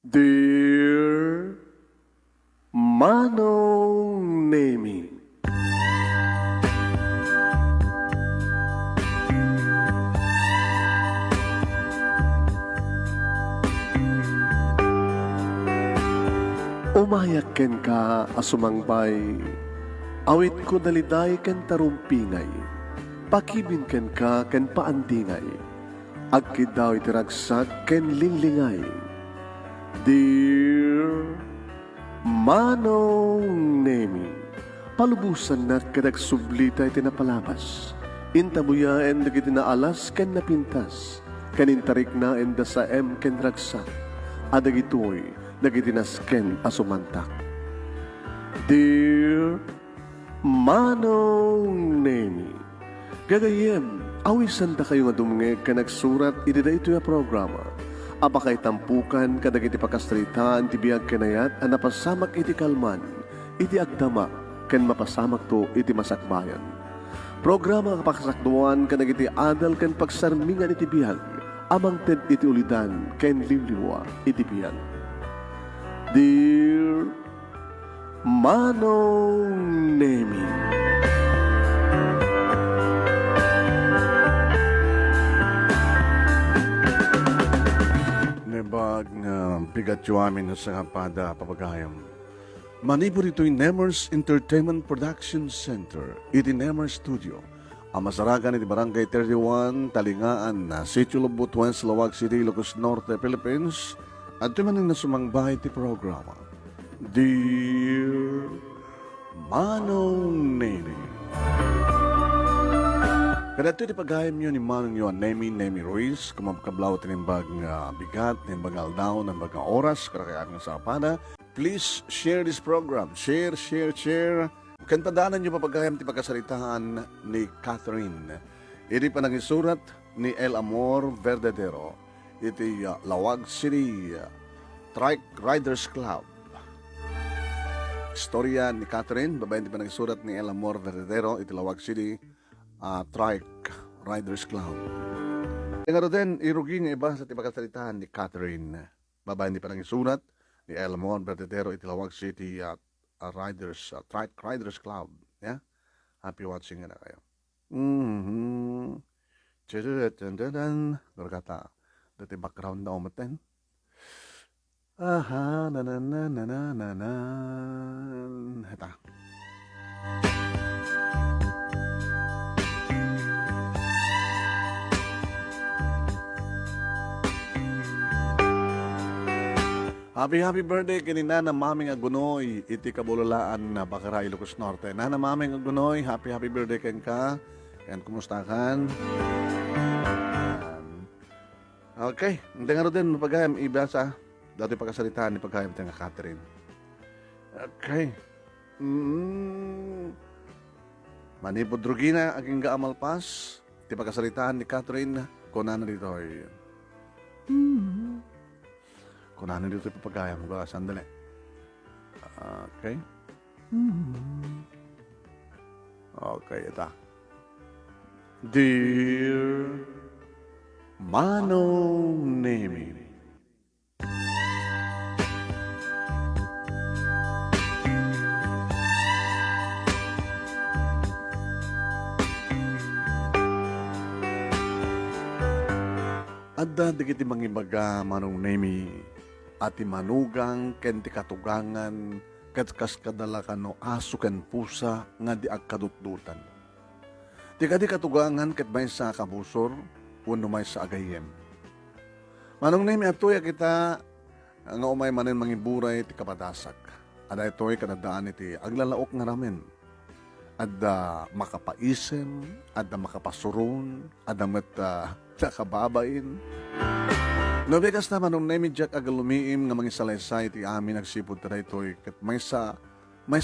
Dear Manong Nemi, umayak ken ka asumangbay, awit ko daliday ken tarumpingay, pakibin ken ka ken paandingay, agkid daw itiragsak ken linglingay. Dear Manong Nemi, palubusan na kadag sublita iti napalabas, intabuya en dagiti naalas ken napintas, kanintarik na en sa ken ragsak, adagitoy dagiti nasken asumantak. Dear Manong Nemi, gagayem, awisan ta kayo nga dumngeg ka nagsurat iti ito yung programa. Apakay tampukan kadagiti pakastritaan ti biyag kenayat a napasamak iti kalman, iti agdama ken mapasamak to iti masakbayan. Programa kapakasakduan kadagiti adal ken pagsarmingan iti biyag, amang ted iti ulidan ken liwliwa iti biyag. Dear Manong Nemi, nebag nga bigat yu amin sa kapada papagayam. Manibor ito'y Nemers Entertainment Production Center, iti Nemers Studio. Ang masaragan iti Barangay 31, Talingaan na Sitio Lobutuan, Lawag City, Ilocos Norte, Philippines. At tumaning na sumangbay iti programa. Dear Manong Nemi, kada ito pagayam nyo ni Manong yun, Nemi Ruiz, kumabkablaw tinimbag nga bigat, tinimbag aldaw, tinimbag nga oras, karakayaan nga sa kapada. Please share this program. Share. Kantadanan nyo papagayam ti pagkasalitaan ni Catherine. Iti pa nangisurat ni El Amor Verdadero. Iti Lawag City Trike Riders Club. Istorya ni Catherine, babayan ti pa nangisurat ni El Amor Verdadero. Iti Lawag City Trike Riders Club. Nga din, irugi niya iba sa tipagkasalitahan ni Catherine. Babayan di pa nangisurat ni El Amor Verdadero. Iti Lawag City Trike Riders Club. Yeah? Happy watching na kayo. Berkata, dati background na umaten. Aha, na. Heta. Happy birthday kini Nana Maming Agunoy, iti kabulalaan na Bacara, Ilocos Norte. Nana Maming Agunoy, happy birthday ken ka. Ken kumusta kan? Okay, hindi nga din mapagayam ibasa. Dati pagkasalitaan ni pagayam tayo nga Catherine. Okay. Manipod Drugina, aging gaamalpas. Iti pagkasalitaan ni Catherine, kunan dito ay... Kunan dito ay papagayam. Sandali. Okay. Okay, ito. Dear Manong Nemi, adda digiti mangibaga Manong Nemi, ati manugang ken ti katugangan ket kas kadala kano aso ken pusa nga di agkadutdutan. Ti kadi katugangan ket may sa kabusor wenno may sa agayem. Manong Nemi atoy kita nga umay manen mangiburay ti kapadasak. Ada itoy kanadaan iti aglalaok nga ramen. Adda makapaisem, adda makapasuron, adda met nakababain. No bekas na Manong Nemi Jack agalumiim nga mangisalaysay iti amin nagsipod ta itoy ket may sa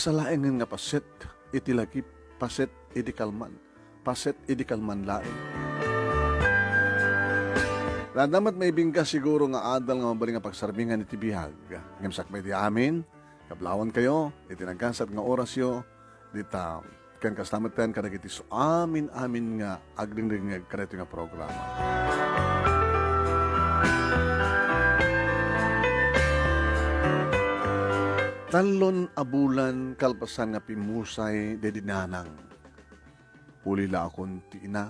laeng nga paset iti laki paset iti kalman. Paset iti kalman laeng. Radamat may bingka siguro nga adal nga mabaling nga pagsarbingan iti bihag. Ngamsak may di amin, kablawan kayo, iti nagkansat nga orasyo, dita ken kastamatan kadagiti so amin nga agdingding kadito nga programa. Talon abulan kalpasan nga pimusay de dinanang. Pulila akong ti ina.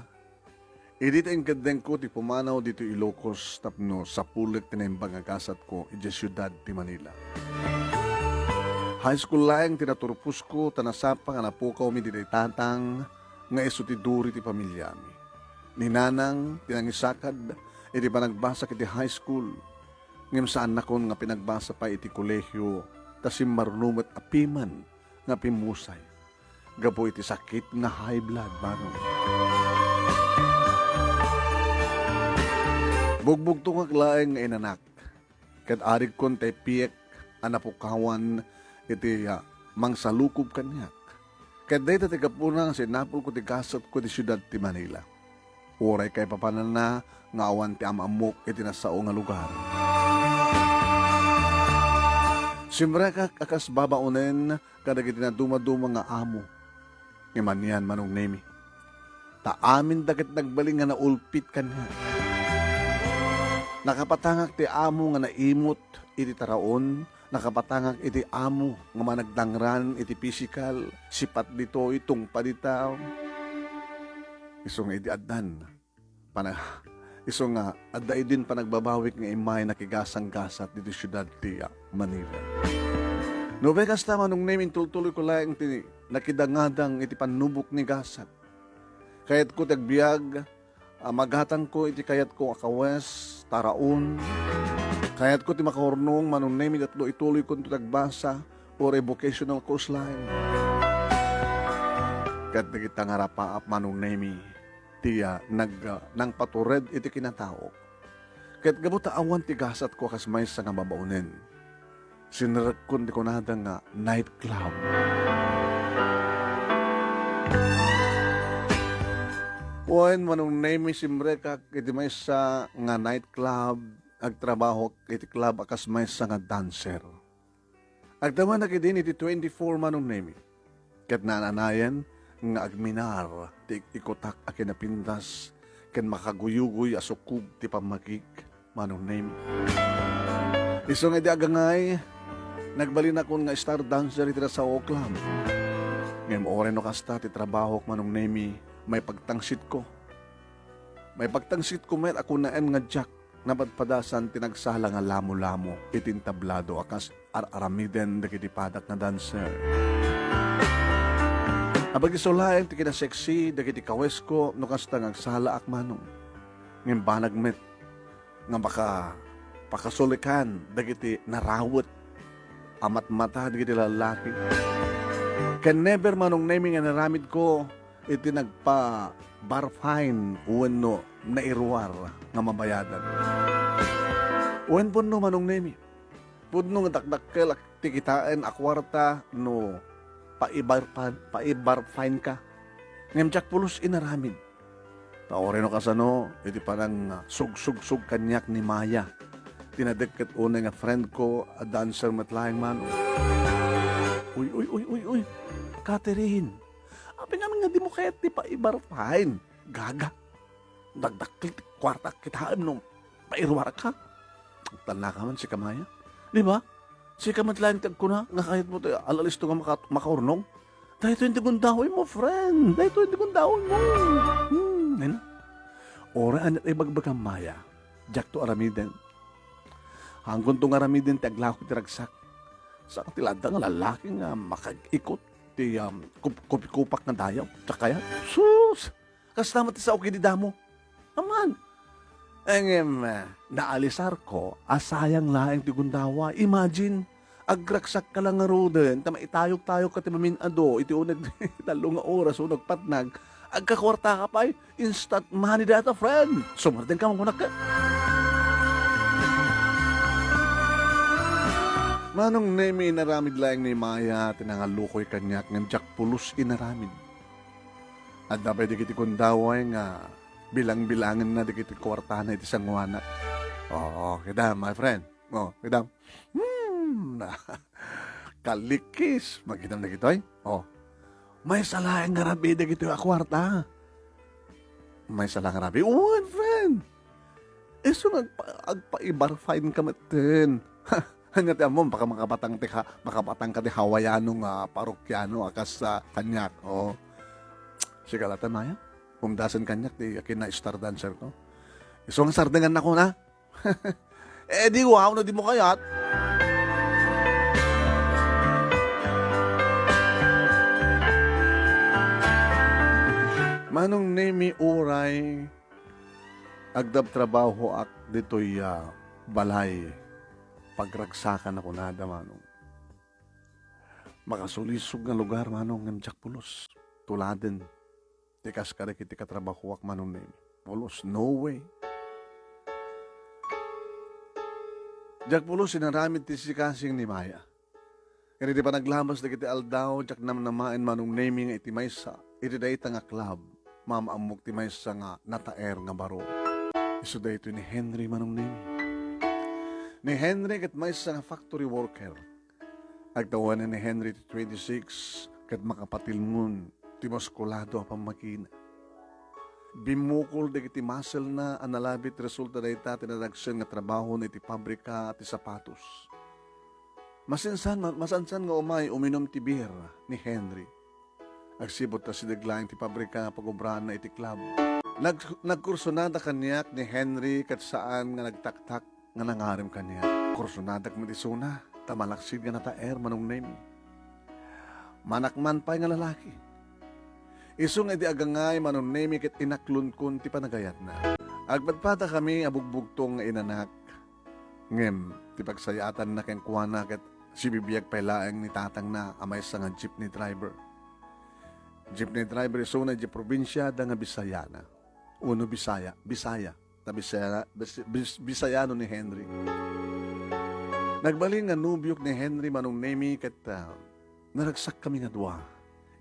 Idita ang kadeng ko ti pumanaw dito Ilocos tapno sa pulit tinembang agasat ko iti siyudad ti Manila. High school lang tinaturpus ko tanasapa nga napukaw mi di tatang nga iso ti duri ti pamilya mi. Ninanang tinangisakad iti panagbasa iti high school. Ngem saan na kon nga pinagbasa pa iti kolehyo tasim marunumet apiman nga pimusay. Gabo iti sakit nga high blood manong. Bugbog tungag laeng nga inanak. Kat arig kon tay piyek anapukawan iti mangsalukob kanyak. Kat day ta tigapunang sinapol ko ti kasat ko ti siyudad ti Manila. Uray kay papanan na nga awan ti amamok iti nasao nga lugar. Simre ka akas babaunen kadag iti na dumaduma nga amo. Ngaman yan manong nemi. Ta amin dagit nagbaling nga naulpit kanya. Nakapatangak ti amo nga naimot iti taraon, nakapatangak iti amo nga managdangran iti physical, sipat dito itong paditaw. Iso nga iti addan, iso nga adday din panagbabawik nga imay nakigasang gasat dito siyudad ti Manila. No vegas tama nung name tultuloy ko lang ti nakidangadang iti panubok ni gasat. Kayat ko tagbiag, maghatang ko iti kayat ko akawes, taraon. Kayat ko ti makahornong manong name datlo ituloy ko ito tagbasa or a vocational course line. Kat nagita nga rapaap manong name tiya nang patured iti kinatao. Kat gabuta awan ti gasat ko kas may sa nga babaunen. Sinarag ko di ko nada nga nightclub. Wen manong name simre ka iti may sa nga nightclub agtrabaho iti club akas may sa nga dancer. Agdaman na kidin iti 24 manong name. Ket nananayan nga agminar ti ikotak a kinapindas ken makaguyugoy asukub ti pamakik manong name. Iso nga di agangay nagbalin akon nga star dancer iti sa club. Ngem oren no kasta ti trabaho manong name may pagtangsit ko. May pagtangsit ko met ako naan nga jack na padpadasan tinagsala nga lamo-lamo itintablado akas aramiden dagiti padak na dancer. Abag isulayan ti kinasexy dagiti kawes ko no kasta ngagsala akmanong. Ngem banag met nga baka pakasulikan dagiti narawet amat mata dagiti lalaki. Can never manong naming nga naramid ko iti nagpa bar fine uweno na iruwar nga mabayadan. Uwen po no manong nemi. Pudno nga dakdakkel tikitaan akwarta no paibar fine ka. Ngem jak pulos inaramid. Taore no kasano iti parang sug-sug kanyak ni Maya. Tinadeket una nga friend ko a dancer matlaing man. Uy. Catherine. Abi namin nga di mo kaya ti paibarpahin. Gaga. Dagdakil kwarta kitaan nung pairwara ka. Tala ka man si Kamaya. Di ba? Si kamatlayan tag ko na. Nga kahit mo tayo alalis to nga makaurnong. Dahil ito hindi kong dahoy mo, friend. Dahil ito hindi kong dahoy mo. Ayun. Ora anat ay bagbagang Maya. Jack to aramiden. Hanggang tong aramiden ti aglako ti ragsak. Sa katilada nga lalaki nga makag-ikot ti kupi-kupak na dayaw. Tsaka yan, sus! Kasama ti sa okay di damo. Aman. Engem, naalisar ko, asayang laeng ti gundawa. Imagine, agraksak ka lang nga roden, tama itayok-tayok ka ti maminado, iti unag talong oras, unag patnag, agkakwarta ka pa, instant money data, friend. Sumartin ka magunak ka. Manong nemi inaramid laeng ni Maya, tinangalukoy kanyak ng jak pulos inaramid. At dapat di kiti kundaway nga bilang-bilangan na di kiti kwartana iti sangwana. Oo, kidam, my friend. Oo, kidam. Kalikis. Magkidam na kitoy. Oo. May salaeng nga rabi di kiti kwarta. May salang rabi. Oo, my friend. Iso agpa-ibar fine ka matin. Nga ti amom, baka makapatang ka ti Hawaiano nga parokyano akas sa kanyak. O, sigalatan maya. Umdasan kanyak ti akin na star dancer ko. So, ang sardangan ako na. Di wow, na di mo kayat. Manong nemi uray, agdab trabaho ak dito'y balay. Pagragsakan ako nada, manong. Makasulisog nga lugar, manong, ng Jakpulos. Tuladen. Tikas ka rin kiti katrabaho ak, manong nemi. Pulos, no way. Jakpulos, sinaramid ti si kasing ni Maya. Kaya di pa naglamas na kiti aldaw, jak namnamain manong nemi nga iti maysa. Iti dahi nga club. Mamaamok ti maysa nga nataer nga baro. Iso da ito ni Henry manong nemi. Ni Henry kat maysa nga factory worker. Agtawan ni Henry ti 26 kat makapatilngon ti maskulado apang makina. Bimukol de iti muscle na analabit resulta da ita tinadagsan nga trabaho na iti pabrika at iti sapatos. Masansan nga uminom ti beer ni Henry. Agsibot ta si daglaing ti pabrika pagubrahan na iti club. Nagkursonada kanyak ni Henry kat saan nga nagtaktak nga nangarim kanyak. Kursonadak medisuna, tamalaksid nga nataer manong name. Manakman pa nga lalaki. Isong edi agangay manong name kat inaklon kun ti panagayat na. Agpadpata kami abugbugtong nga inanak. Ngem, ti pagsayatan na ken kuana kat si bibiyag pailaeng ni tatang na amay sa nga jeepney driver. Jeepney driver iso na di probinsya da nga Bisayana. Uno Bisaya. Ta Bisayano ni Henry. Nagbaling nga nubyok ni Henry manong nemi kat naragsak kami nga dua.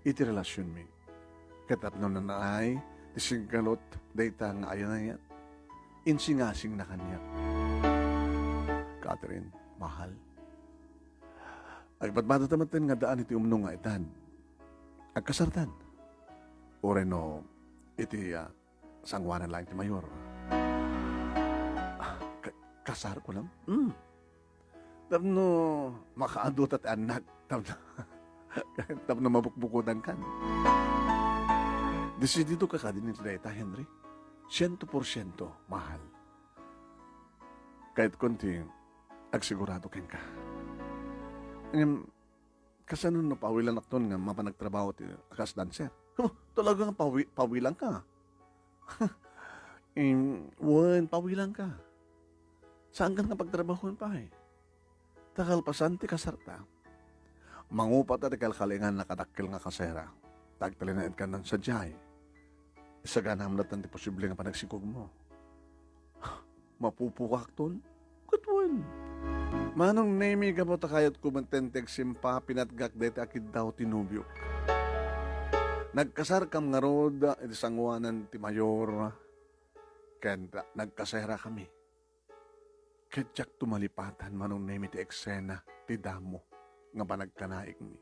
Iti relasyon mi. Katapno na naay, tisingkalot, dayta nga ayan na yan. Insingasing na kanya. Catherine, mahal. Agpatbata tamatin nga daan iti umno nga itan. Agkasartan. Oreno, iti sangwanan lang iti mayor. Kasar ko lang? Tapno, makaadot at anak. Tapno mabukbukutan kan. Desidido ka ka din iti dayta, Henry. 100% mahal. Kahit konti, agsigurado ken ka. Kasanon na pawilan akton nga mapanagtrabaho ti akas dancer. Talagang pawilan ka. Pawilan ka. Saan ka nga pagtrabahon pa eh? Takalpasan ti kasarta. Mangupat at ikalkalingan na kadakkel nga kasera. Tagtalinaid ka ng sadyay. Isa ganam natin ti posible nga panagsikog mo. Mapupukak ton? Katwan. Manong nemi ka mo takayat kumantenteg simpa pinatgak dete akid daw tinubyok. Nagkasar kam nga rod iti sangwanan ti mayor. Kaya nagkasera kami. Kadyak tumalipatan manong nemi ti eksena ti damo nga panagkanaik ni.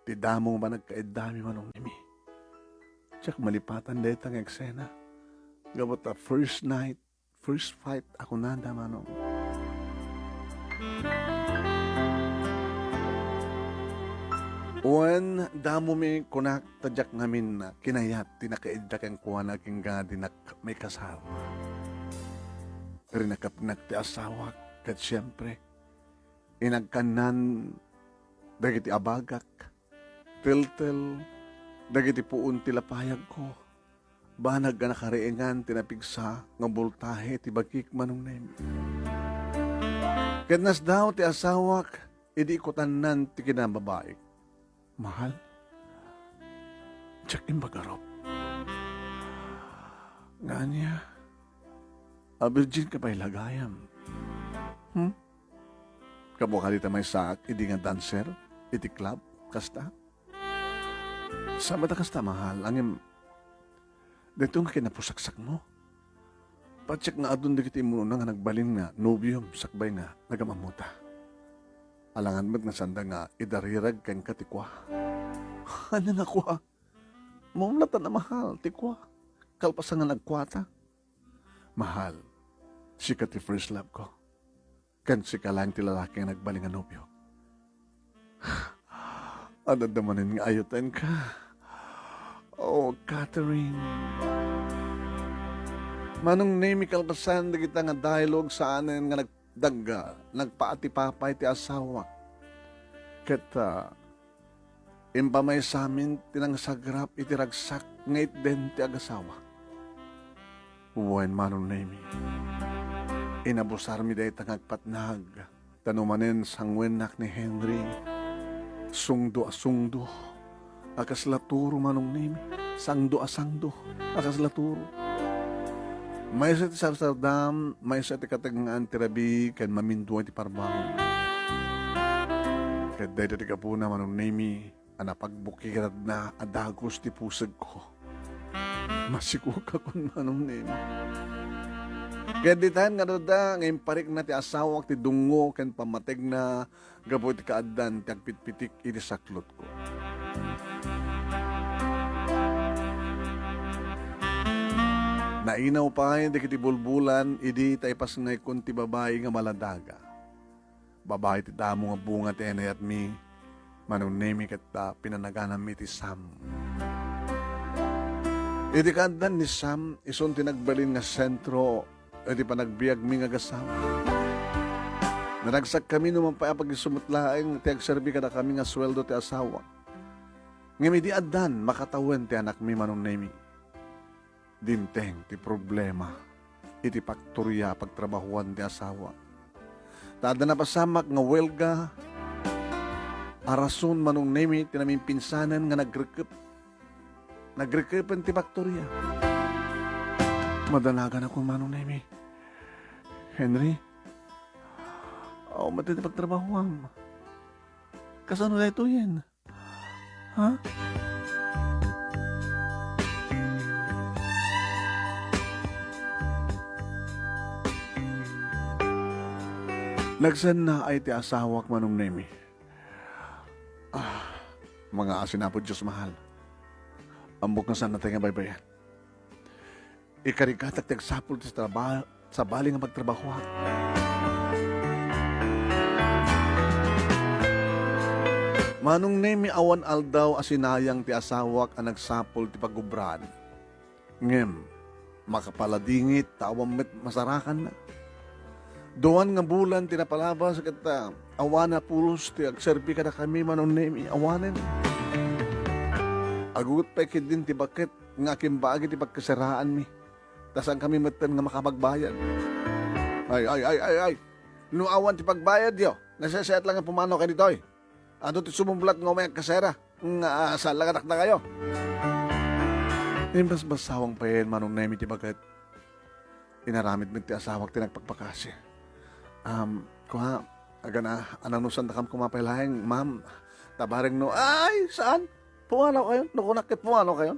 Ti damo nga panagkaedami manong nemi. Tsak malipatan deta ng eksena. Gabot a first night, first fight ako nanda manong. Uwan, damo mi kunak tadyak ngamin na kinayat, tinakaidyak ang kuha na kingga dinak may kasal. Rinakapnak ti asawak, kat siyempre, inagkanan, dagiti abagak, tiltil, dagiti puun tilapayag ko. Banag ka nakariingan tinapigsa nga bultahe ti bagik manong nemi. Ket nas daw ti asawak idi ko tanan ti kinababaik. Mahal. Tsak imbagarop. Nganya. A virgin ka pa'y lagayam. Kabuka dita may saak idi nga dancer iti club kasta. Sama ta kasta mahal, angin, dito nga kinapusaksak mo. Patsyak nga adun di kiti mo nga nagbalin nga, nobium, sakbay nga, nagamamuta. Alangan mo't nga sanda nga, idarirag kang katikwa. Ano nga kwa? Maumlata na mahal, tikwa. Kalpasan nga nagkwata. Mahal, si kati first love ko. Kan si kalang ti lalaki nga nagbaling nga nobyo. Ano damanin nga ayutan ka? Oh, Catherine. Manong name kalpasan da kita nga dialogue sa anin nga nagdagga, nagpaati-papay ti asawa. Kata, impamay sa amin tinangsagrap itiragsak ngait den ti agasawa. Uwain manong name. Inabusar mi day tangagpatnag, tanumanin sangwenak ni Henry. Sungdo a sungdo, akas laturo manong name, sangdo a sangdo, akas laturo. May sa ti sarsardam, may sa ti katagangaan ti rabi, kan maminduan ti parbang. Kad day ti kapuna manong name, anapagbukirad na adagos ti pusag ko. Masikuka kun manong name. Kaya di tayo nga da, ngayon parik na ti asawak ti dungo, kan pamateg na gaboy ti kaadan, ti agpitpitik iti saklot ko. Nainaw pa di kiti bulbulan, idi tayo pas ngay kun ti babae nga maladaga. Babae ti damo nga bunga ti enay at mi, manong nemi kat pinanaganam mi ti Sam. Idi kaadan ni Sam, ison tinagbalin nga sentro, edi pa nagbiag mi nga gasam. Naragsak kami naman pa pag-isumutlaeng ti agserbi kada kami nga sweldo ti asawa. Ngami di adan makatawan ti anak mi manong nemi. Dinteng ti problema iti paktorya pagtrabahuan ti asawa. Tada na pasamak nga welga arason manong nemi ti namin pinsanan nga nagrekep ti paktorya. Madanagan ako manong nemi. Henry, matindi pagtrabahuan. Kasano na ito yan? Ha? Nagsan na ay ti asawak manong nemi. Mga asinapod Diyos mahal. Ambok na sana tayo nga baybayan. Ikarikatak tagsapol sa bali nga pagtrabaho. Manong nemi awan aldaw asinayang ti asawak ang nagsapol ti pagubran. Ngem, makapaladingit tawang met masarakan na. Doan nga bulan tinapalabas kata awana pulos ti agserbi kada kami manong nemi awanen. Agut pa din ti bakit nga kimbagi ti pagkasaraan mi. Tasan kami matan nga makapagbayad. Ay. Nuawan ti pagbayad yo. Nasaset lang ang pumano kayo dito eh. Ano ti sumumbulat nga may kasera. Nga sa langanak na kayo. Imbas basawang payen manong nemi ti bagat. Inaramid mo ti asawak ti nagpagpakasya. Kuha, agana, ananusan na kam kumapailaeng, ma'am, tabareng no, ay, saan? Pumano kayo? Nakunakit pumano kayo?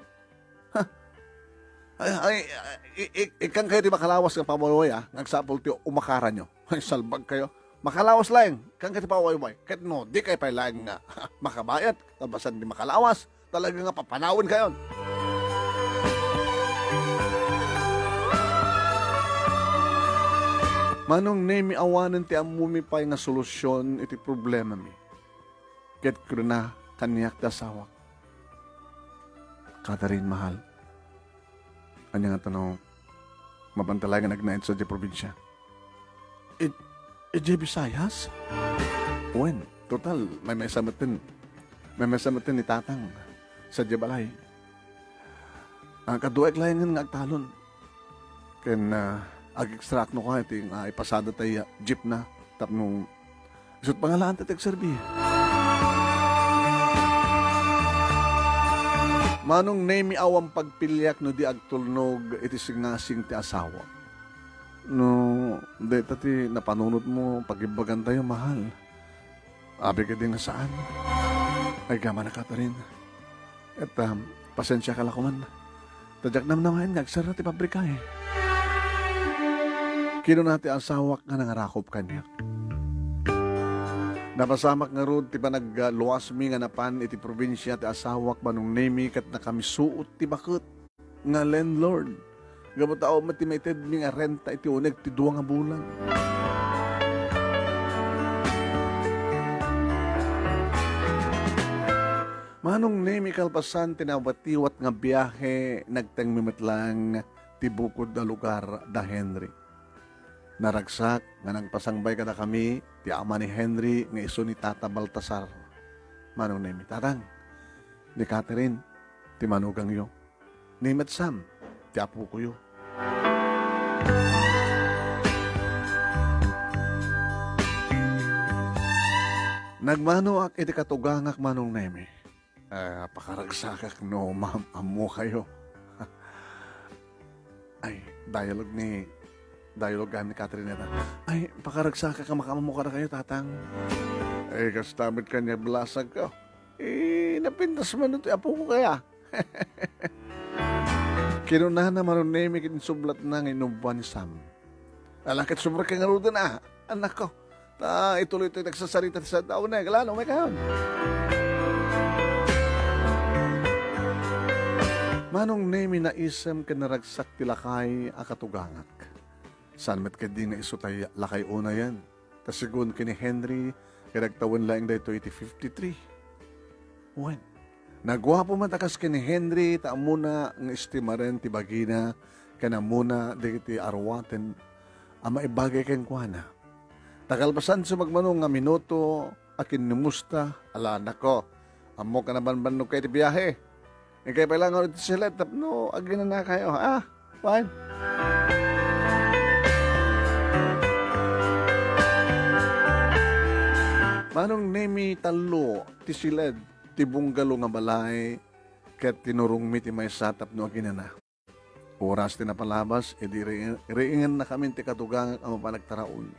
Ikang kayo di makalawas ng pamuloy, nagsapol ti umakaran nyo. Ay, salbag kayo. Makalawas lang, kang kayo ti paway-way. Kahit no, di kayo pailaeng nga, makabayat, tabasan di makalawas, talaga nga papanawin kayo. Manong nemi awanan ti amumipay nga solusyon iti problema mi. Ket kruna kaniyak da sawak. Catherine mahal. Anya nga tanong, mabantalay nga nagnaid sa di probinsya. Di Visayas? Wen, total, may samatin ni tatang sa di balay. Ang kaduek layan nga agtalon. Ken, ag-extract no ka, iti ipasada tayo jeep na, tapno, isot pangalaan tayo serbi. Manong nemi awang pagpilyak no di agtulnog iti singasing ti asawa. No, di tati napanunod mo, pag-ibagan tayo, mahal. Abi ka din na saan? Ay gama na Catherine. At pasensya ka lakuman. Tadyak naman ngagsara ti pabrika eh. Kino nati asawak nga nangarakop kanya. Napasamak nga rod ti pa nagluwas mi nga napan iti probinsya ti asawak manong nemi kat nakamisuot ti bakit nga landlord. Gamot tao matimated mi nga renta iti uneg ti 2 nga bulan. Manong nemi kalpasan tinawatiwat nga biyahe nagtangmimit lang tibukod na lugar da Henry. Naragsak nga nagpasangbay kada kami ti ama ni Henry nga iso ni Tata Baltasar. Manong nemi tarang ni Catherine ti manugang yo. Ni Sam ti apo ko yo. Nagmano ak iti katugangak manong nemi. Pakaragsakak no ma'am amo kayo. Ay, dialogue ni Catherine na. Ay, pakaragsakak ka makamamo ka na kayo, tatang. Ay, kastamit ka niya belasag ka. Napintas man ito, apo ko kaya. Kinunahan na maron nemi kinsublat na ng inubuan ni Sam. Alakit sumra ka nga ruda na, anak ko. Ituloy-tuloy nagsasarita sa taon na, kalano, may kayon. Manong nemi na isem kanaragsak tilakay akatugangak. San met kadi nga isutay lakay una yan. Tasigun kini Henry, kinagtawan lang da ito 53. When? Nagwapo matakas kini Henry, ta muna ng istimaren ti bagina, kana muna di ti arwaten, ama ibagay kang kuana. Takalpasan sa magmanong nga minuto, akin numusta, ala nako, amo ka naman banog kay ti biyahe. Kaya kailangan ulit sila, tapno, agin na kayo. Fine. Manong nemi talo, ti siled, ti bunggalo nga balay, ket tinurong mi ti may satap no agin na. Oras ti napalabas, edi riingan na kami ti katugangak ang mapanagtaraon.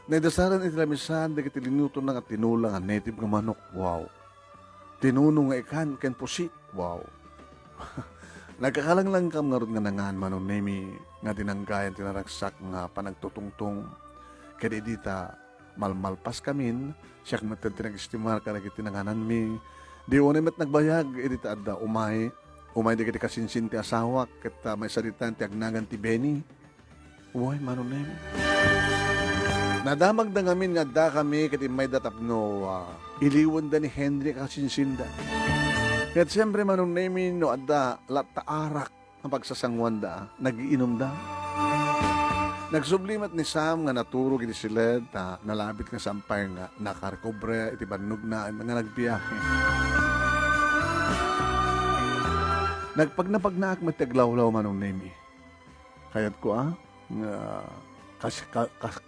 Naidasaran iti lamisan, di kiti linuto na nga tinulang ang native nga manok. Wow. Tinunong nga ikan, ken pusit. Wow. Nagkakalang lang kam nga ron nga nangan manon nemi nga tinanggayan tinaragsak nga panagtutungtong kaya dita malmalpas kamin siyak matad tinag-istimar ka nagit tinanganan mi di unamet nagbayag edita adda umay di kiti kasinsin ti asawak ket may salitan ti agnagan ti Benny. Uy manon nemi nadamag na ngamin nga da kami kiti may datapno iliwan da ni Henry kasinsinda. Kaya't siyempre manong nemi no adda lataarak ang pagsasangwan da, nagiinom da. Nagsublimat ni Sam nga naturog iti siled na nalabit nga sampay nga nakarekobre iti banog na nga nagbiyahe. Nagpagnapagnaak matiaglawlaw manong nemi. Kaya't ko nga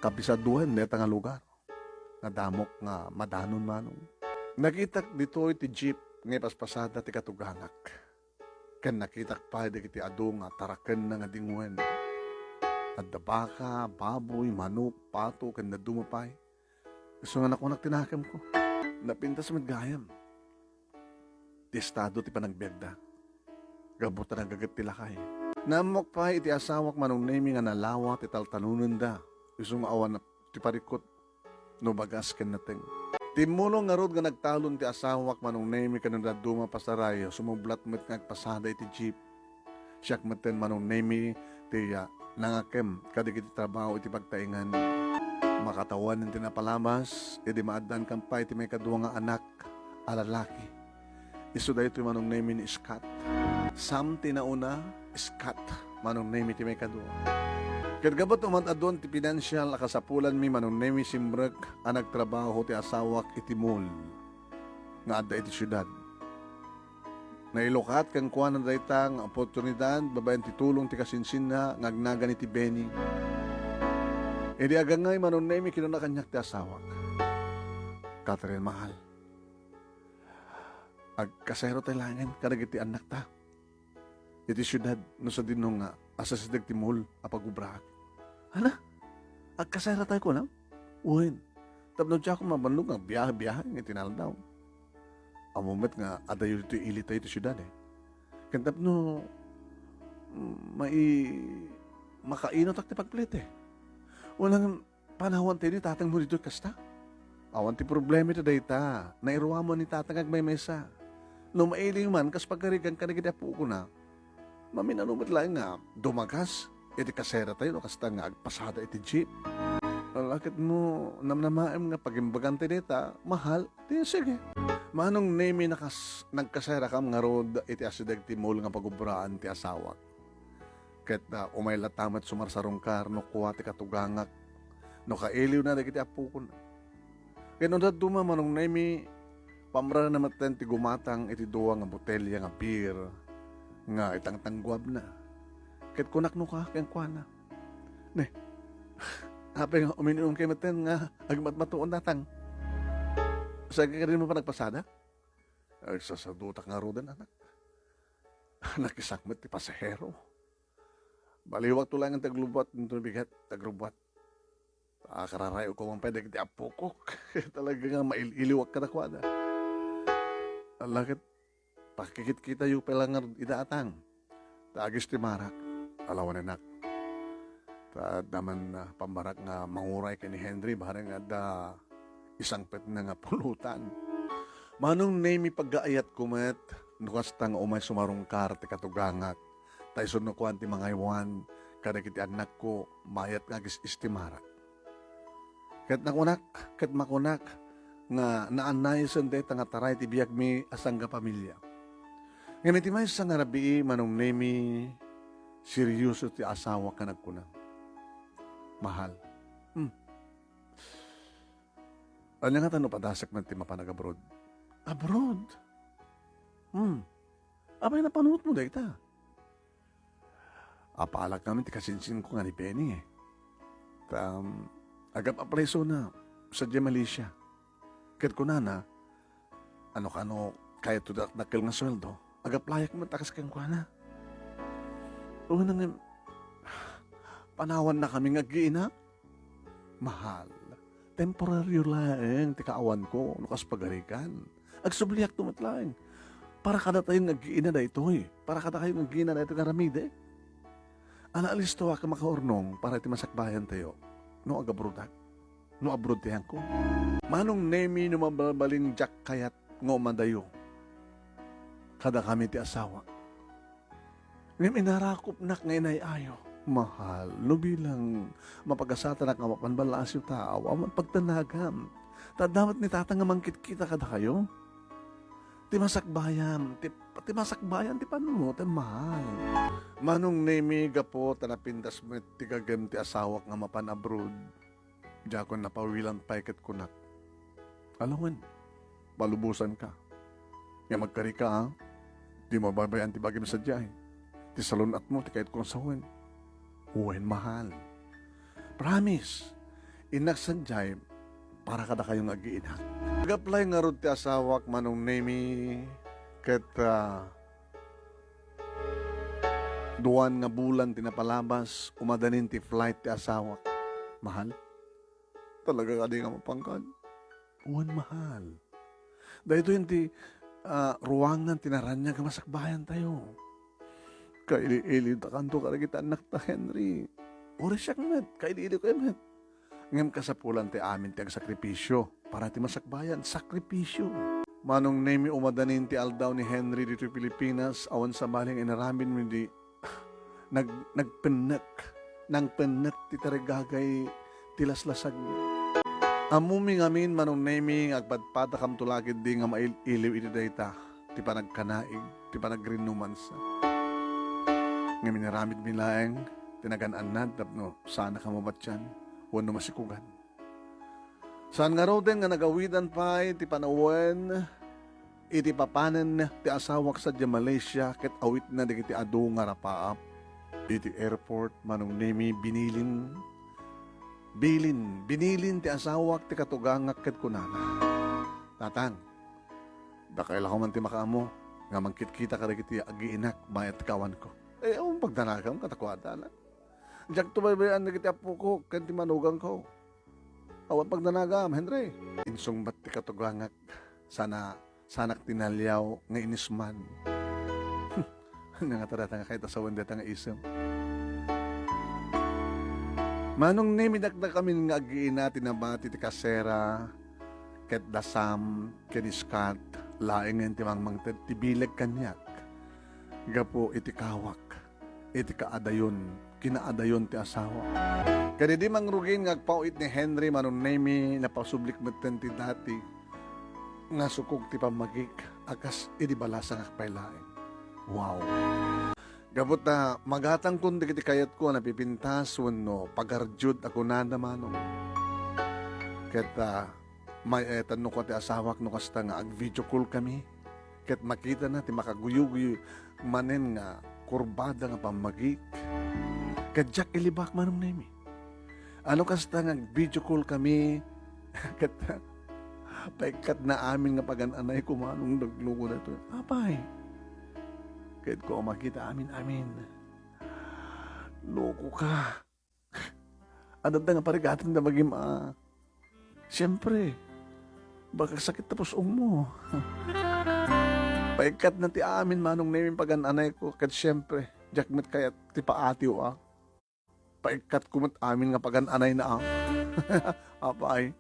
kapisaduhan neta nga lugar. Nadamok nga madanon manong. Nakitak dito iti jeep ngay paspasada ti katugangak. Ken nakitak pa di kiti adu nga taraken na nga dingwen. Adda baka, baboy, manok, pato, ken na dumapay. Gusto nga nakunak tinakam ko. Napintas magayam. Ti estado ti panagbiagda. Gabutan ang gagat ti lakay. Namok pa iti asawak manong nemi nga nalawa ti taltanunan da. Gusto nga awan na ti parikot. No bagas ken nating. Timulong nga rod nga nagtalon ti asawak manong nemi kanang duma pasarayo sumublat met nga pasada iti jeep. Siyak meten manong nemi ti nangakem kadigiti trabaho iti pagtaingan. Makatawan ng tinapalamas iti maaddan kampay iti may kadua nga anak alalaki. Isu da ito manong nemi ni Scott. Sam tinauna Scott manong nemi ti may kadua. Kagabot umat adon ti financial akasapulan mi manong nemi simbrek ang nagtrabaho ti asawak iti mall nga adda iti syudad. Nailukat kang kuha na daytang oportunidad babayan ti tulong ti kasinsin na ngagnagan iti Benny. Edi agangay manong nemi kinunakanyak ti asawak. Catherine mahal. Agkasero tayo langin karag iti anak ta. Iti syudad no sa dinong nga asasidag ti mall apagubrak. Hala? Agkasera tayo ko na? Uwin. Tapno siya ako mabanlog nga biyahe-biyahe nga tinaldaw. Ang moment nga adayo dito ilit tayo ito syudad eh. Kaya tapno makainot ak ti pagplit eh. Walang panahon tayo ni tatang mo dito kasta. Awan ti problema ito dahi ta. Nairuwa mo ni tatang agmay mesa. No mailing man kas pagkarigan ka na gida po ko na. Maminanumat lang nga dumagas. Iti kasera tayo, no? Kasta nga agpasada iti jeep. Lakit mo, namnamaim nga pagimbagante nita, mahal, di sige. Manong nemi nagkasera kam nga rod iti asideg ti mul nga pagubraan ti asawak. Ket umay latamat sumarsarong kar no kuwa ti katugangak no kailiw na dagiti apukon. Ket no daduma manong nemi pamra na maten ti gumatang iti duwa nga botelya nga beer nga itang tanggwab na. Ket kunak no ka ken kuana. Ne. Apay nga uminom kay maten nga agmatmatuon natang. Sa rin mo pa nagpasada? Ay, sasadutak nga rodan, anak. Nakisakmet ti pasahero. Baliwag to lang ang taglubat, nito bigat, tagrubat. Kararayo ko mang pwede kiti apukok. Talaga nga maililiwag ka na kwada. Alakit, pakikit kita yung pelangar idaatang. Taagis ti marak, alawan anak. Taad naman pambarak nga manguray ka ni Henry, bahari nga da isang pet na nga pulutan. Manong name paggaayat kumet, nukas tang umay sumarong kar ti katugangak. Tay sunno ko anti mga iwan, kada kiti anak ko, mayat nga gis istimarak. Kat nakunak, kat makunak, nga naanay sunday nga taray ti biyag mi asangga pamilya. Ngayon iti may sa nga rabii, manong name, seryoso ti asawa ka nagkunang. Mahal. Ano nga tanong padasak na ti mapanag abroad? Abroad? Abay napanood mo dahi ta. Apalak namin ti kasinsin ko nga ni Penny eh. Agap apreso na sa Malaysia. Kat ko na ano kaya to dakil nga sweldo, agap layak mo takas kang kwa na. Oo na nga, panawan na kami nga giina. Mahal. Temporary lang, ti kaawan ko, nukas pagarikan. Agsubliak tumatlaing. Para kada tayong nag-iina na ito eh. Para kada kayong nag-iina na ito karamide. Anaalis to ka makaurnong para iti masakbayan tayo. No agabrodak. No abroad tiyan ko. Manong nemi no mababaling jak kayat ngo madayo. Kada kami ti asawa. Ngayon inarakop nak ngayon ay ayo. Mahal, no bilang mapagasata na kamapanbalas yung tao, aman pagtanagam. Dapat ni tatang nga mangkit kita kada kayo. Ti masakbayan, ti masakbayan, ti paano, ti mahal. Manong nemi gapo, tanapindas mo ti kagam ti asawak nga mapan abroad. Diakon napawilan paikat kunak. Alawan, balubusan ka. Nga magkari ka ha, di mababayan ti bagay sa diyahe. Ti salunat mo, ti kahit kung sawan. Uwen mahal. Promise, inaksanjay para kada kayong ag-iinak. Nag-apply nga ron ti asawak manong nemi ket duwan nga bulan tinapalabas umadanin ti flight ti asawak. Mahal? Talaga ka di nga mapangkad. Uwan mahal. Dahil ito yung ti ruwangan tinaranya ka masakbayan tayo. Kaili-ili ta kanto ka kita anak ta Henry. Uri siya met, kaili-ili ko met. Ngam kasapulan ti amin ti ang sakripisyo para ti masakbayan, sakripisyo. Manong nemi umadanin ti aldaw ni Henry dito Pilipinas awan sa baling inaramin mo di nagpenek nang penek ti tarigagay ti laslasag. Amuming amin manong nemi agpadpada kam tulagid di nga mailiw iti dayta ti panagkanaig ti panagrinumansa. Nga minaramid milaeng, tinagan-anad, no, sana ka mabatyan, wano masikugan. Saan nga raw din nga nagawidan pa, iti panawen, iti papanen, ti asawak sa Malaysia, ket awit na di iti adu nga rapaap, iti airport, manong nemi, binilin ti asawak, ti katugangak, ket kunana. Tatang, dakaila ko man ti makaamo, nga mangkit-kita ka iti agiinak, mayat kawan ko. Ang pagdanagam, katakwada na. Diyak tubaybayan na kita po ko, kanti manugang ko. Awan pagdanagam, Henry. Insong ba't ti katugangak, sanak tinalyaw nga inisman. Nga tarata nga kahit asawan deta nga isem. Manong nemidak na kami nga agiin natin na bati ti kasera, ket dasam, keniskat, laing nga ti mangmangted, ti bileg kanyak. Gapo iti kawak, iti kaadayon, kinaadayon ti asawa. Kani di mangrugin nga agpauit ni Henry manong nemi napasublik meten ti dati. nga sukog ti pamagik akas idibala sa kakpailain. Wow. Gabot na magatang kundi kiti kayat ko napipintas wenno pagarjud ako na naman. Ket may tanong ko ti asawak no kasta nga ag video call kami. Ket makita na ti makaguyuguy manen nga kurbada nga pamagik. Ket jak ilibak manong nemi. Ano kasta nga video call kami. Ket paikat na amin nga pagananay ko manong nagluko na ito. Apay. Kahit ko makita amin. Loko ka. Adat na nga parigatan na maging siyempre, baka sakit tapos mo. Paikat na ti amin manong namin pagananay ko. Kat siyempre, jakmet kaya ti paatiw Paikat kumat amin nga pagananay na Apay.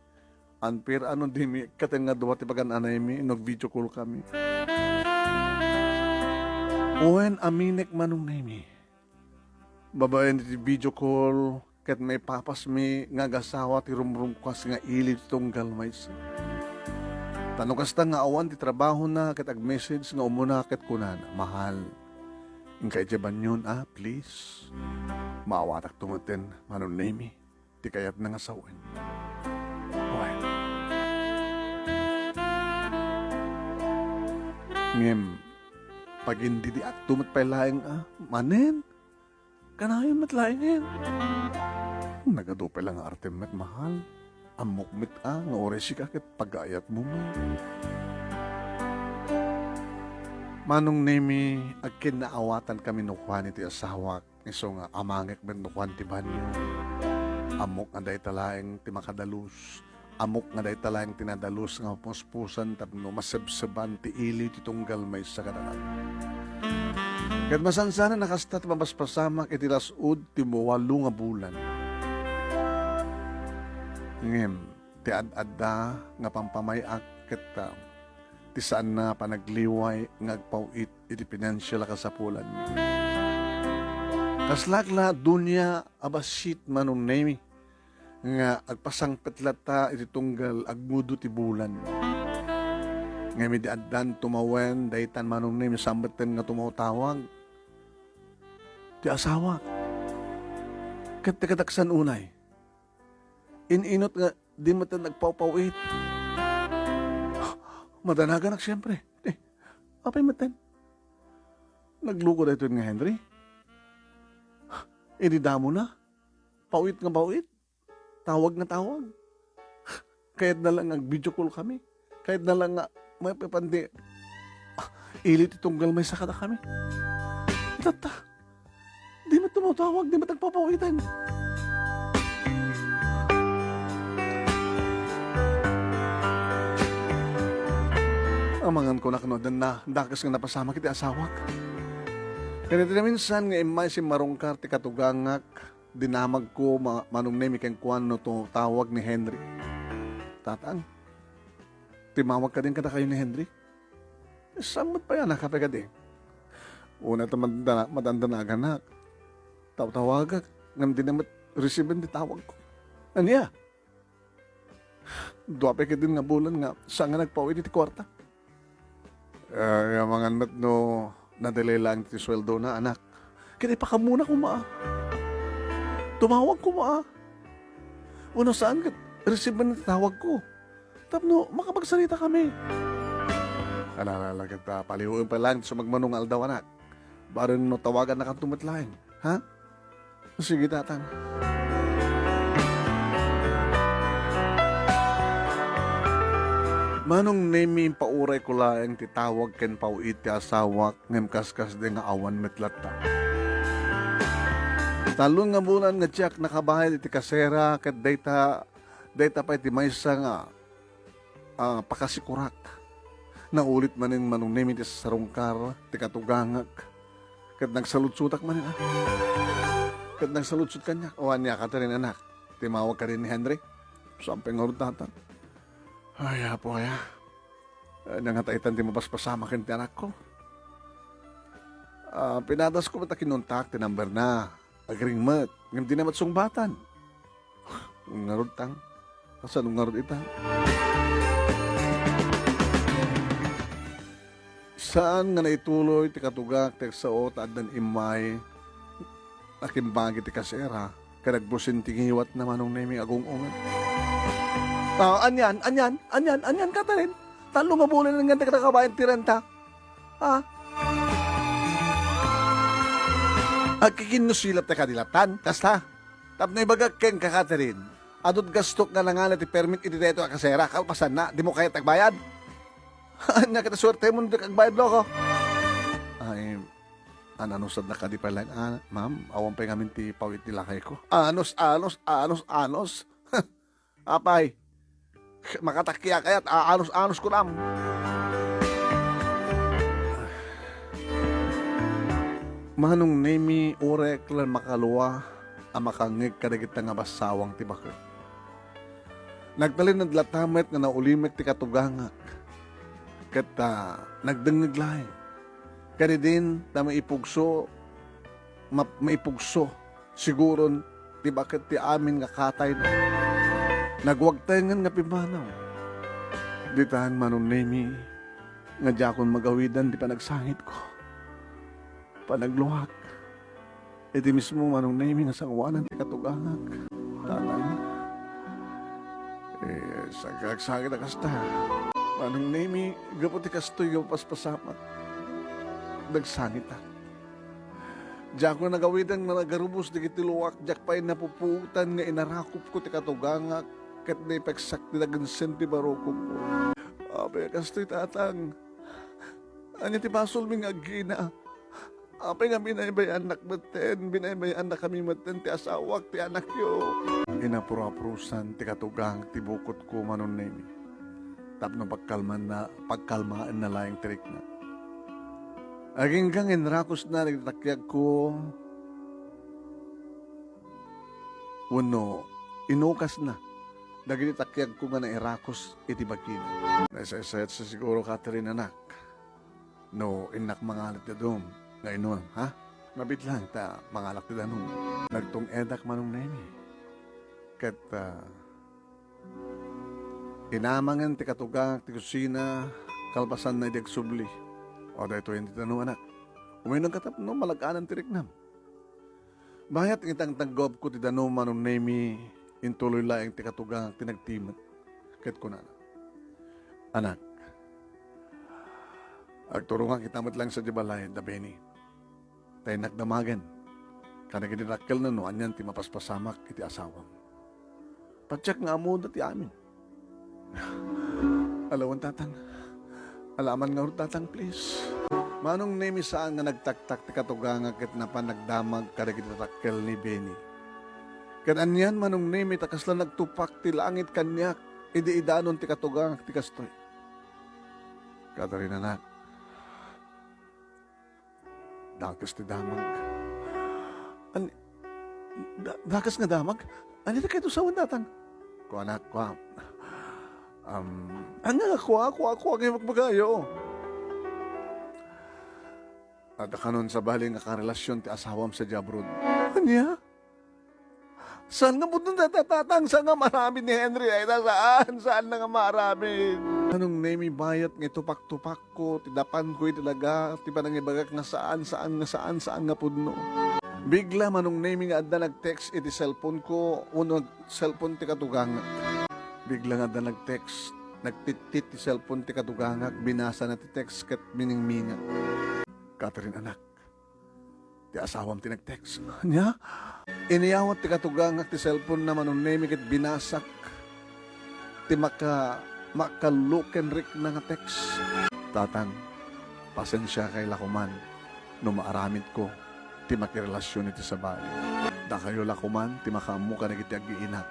Unfair ano di mi katen nga duwa ti pagananay mi. Nag-video call kami. Uwen aminek manong nemi. Babayan ti video call ket may papas mi nga gasawa ti rumrumkas nga ilit tunggal may tanong kasta nga awan ti trabaho na ket ag-message nga umuna ket kunan. Mahal. Ingkay jaban yun please. Maawatak tumutin manong nemi. Ti kayat na nga sawen. Well. Ngem. Pag hindi di at tumat pa laing manen. Kanayon matlaingin. Nagadupe lang artemet mahal. Amokmit nga oresi ka ket pagayat mo man. Manong nemi, agkin naawatan kami nukwan iti asawak. Iso nga amangek men nukwan ti banyo. Amok nga day talaing ti makadalus. Amok nga day talang tinadalus nga puspusan tapno masebseban ti ili ti tunggal may sa kanalan. Kat masansana nakastat mapaspasamak iti lasud ti mawalo nga bulan. Ngem, ti ad-adda nga pampamayak ket ti saan na panagliway nga agpawit iti pinansyal kasapulan. Kaslagla dunya abasit manong nemi. Nga agpasangpet lata iti tunggal agmudo ti bulan. Nga mi di addan tumawen daytan manong nemi sambeten nga tumawtawag. Ti asawa. Ket ti kataksan unay. Ininot nga di matan nagpawpawit. Madanagan ak siyempre. Apay matan. Nagluko dayto nga Henry. Inidamo na. Pawit nga pawit. Tawag na tawag. Kahit na lang video call kami. Kahit na lang may pipandi. Ilit itunggal may sakata kami. Tata. Di mo tumatawag. Di mo tagpapawitan. Amangan ko na kanodan na dakas nga napasama kiti asawak. Kaya na minsan nga imay si marungkar ti katugangak. Dinamag ko manong nemi keng kuan no to tawag ni Henry. Tatang, timawag ka din kada kayo ni Henry? Samot pa yan kape ka din. Una ito madandanagan na. Tawagag, ngam din naman receive di tawag ko. Aniya? Duwape ka din nga bulan nga saan nga nagpawid iti kwarta. Yung mga anak no nadelay lang iti sweldo na anak. Kaya pa ka muna tumawag ko Una saan ka receive na tawag ko. Tapno, makapagsalita kami. Alala kita, palihuin pa lang sa magmanungal daw anak. Baron no tawagan na kang tumatlain. Ha? Sige tatang. Manong nemi pauray ko laeng titawag ken pauit ti asawak ngem kaskas de nga awan metlata. Talon nga bulan nga tiyak nakabahay iti kasera ket data pa iti maysa nga pakasikurak. Naulit manin manong nemi ti sarungkar ti katugangak ket nagsalutsutak manin ket nagsalutsut kanya awan niya katarin anak. Timawag ka rin ni Henry. Samping nga tatang. Ay, apo kaya. Nangataitan di mapaspasama kin ti anak ko. Pinadas ko mata kinontak ti number na. Agring mat. Ngam di namat sungbatan. Ngarod tang. Kasan ngarod ita. Saan nga naituloy ti katugak ti sao taadan imay nakimbagi ti kasera kanagbusin ti hiwat na manong naming agungungan. Anyan ka ta rin. Talo mabulan ng ganda katakabayan ti renta. Kikinusilap ti kadilatan. Kasta, tapno ibagag ken kakatarin. Adot gastok nga langalan ti permit iti deto a kasera. Kalpasan na, di mo kaya tagbayad. Anya kita swerte mo di kagbayad loko. Ay, anusad na ka di pala. Ma'am, awan pa ngamin ti pawit nila kay ko. Anos. Apay, makatakya kaya't anos ko lang. Manong nemi orek lan makaluwa ang makangig kadagit nga basawang tibakot. Nagtalin ng latamet nga naulimek ti katugangak. Kat nagdengeg laing. Kani din na maipugso siguro tibakot ti amin nga katay na. Nagwagtengan nga pimanaw. Ditahan manong nemi nga jakon magawidan di pa nagsangit ko. Panagluhak. Iti mismo manong nemi nga sangwanan ti katugangak. Tanay. Sagag-sagag na kasta. Manong nemi gapo ti kastoy gapaspasamat. Nagsangit na. Diyak ko nagawidan nga nagarubos di kitiluwak. Diyak pa'y napuputan nga inarakop ko ti katugangak. Kat na ipeksak ti nagansen ti barokop ko. Apay kastoy tatang. Anya ti basol ming agina. Apay nga binaybay anak maten. Binaybay anak kami maten ti asawak ti anak yo. Inapura-prusan ti katugang ti bukot ko manon nemi. Tapno pagkalmaan na laing tirik na. Aging kang inrakos na nagtakyag ko. Uno, inukas na. Dagiti takyag ko nga na irakos iti bagina. Naisayasayat sa siguro Catherine anak. No, inak mangalat na doon. Nga inuang, ha? Mabit lang ta mangalak ti danong. Nagtong edak manong nemi. Kat inamangan ti katugak ti kusina kalpasan na idag subli. O dahito yung titanong anak. Uminang katap no malaganan ti riknam. Bayat itang taggob ko ti danong manong nemi intuloy laing ti katugak ti nagtimat. Kat ko na. Anak. Agturungan kita lang sa dibalay da Beni. Tayo nagdamagan. Kanaginirakkel na no, anyan ti mapaspasamak iti asawam. Pagtsak nga mo ti amin. Alawan tatang. Alaman nga tatang please. Manong nemi saan nga nagtaktak ti katuganga ket napanagdamag kanaginirakkel ni Beni. Ket anyan manong nemi takasla nagtupak ti langit kanyak. Idi idanon ti katuganga ti kastoy. Katarina anak. Dakas ti damag. Dakas nga damag? Ano na kayo sa wandatang? Ko anak ko. Ako ang magmagayo. At kanon sa bali nga karelasyon ti asawam sa Jabrod. Anya? Saan nga mo doon tatatang? Saan nga maramid ni Henry? Ay, saan na nga maramid? Anong nemi bayat nga tupak-tupak ko, tidapan ko talaga, ti pa nang ibagak nga saan nga pudno. Bigla manong nemi nga adda nag-text iti cellphone ko, uno cellphone ti katugangak. Bigla nga adda nag-text, nagtitit ti cellphone ti katugangak, binasa na ti text kat mining-minga. Catherine anak, ti asawam ti nag-text. Anya? Iniyawat ti katugangak ti cellphone na manong nemi kat binasak, ti makaluken rik na nga text. Tatang, pasensya kay lakuman, no maaramid ko, ti makirelasyon iti sa bali. Da kayo lakuman, ti makamu ka nagiti agiinak.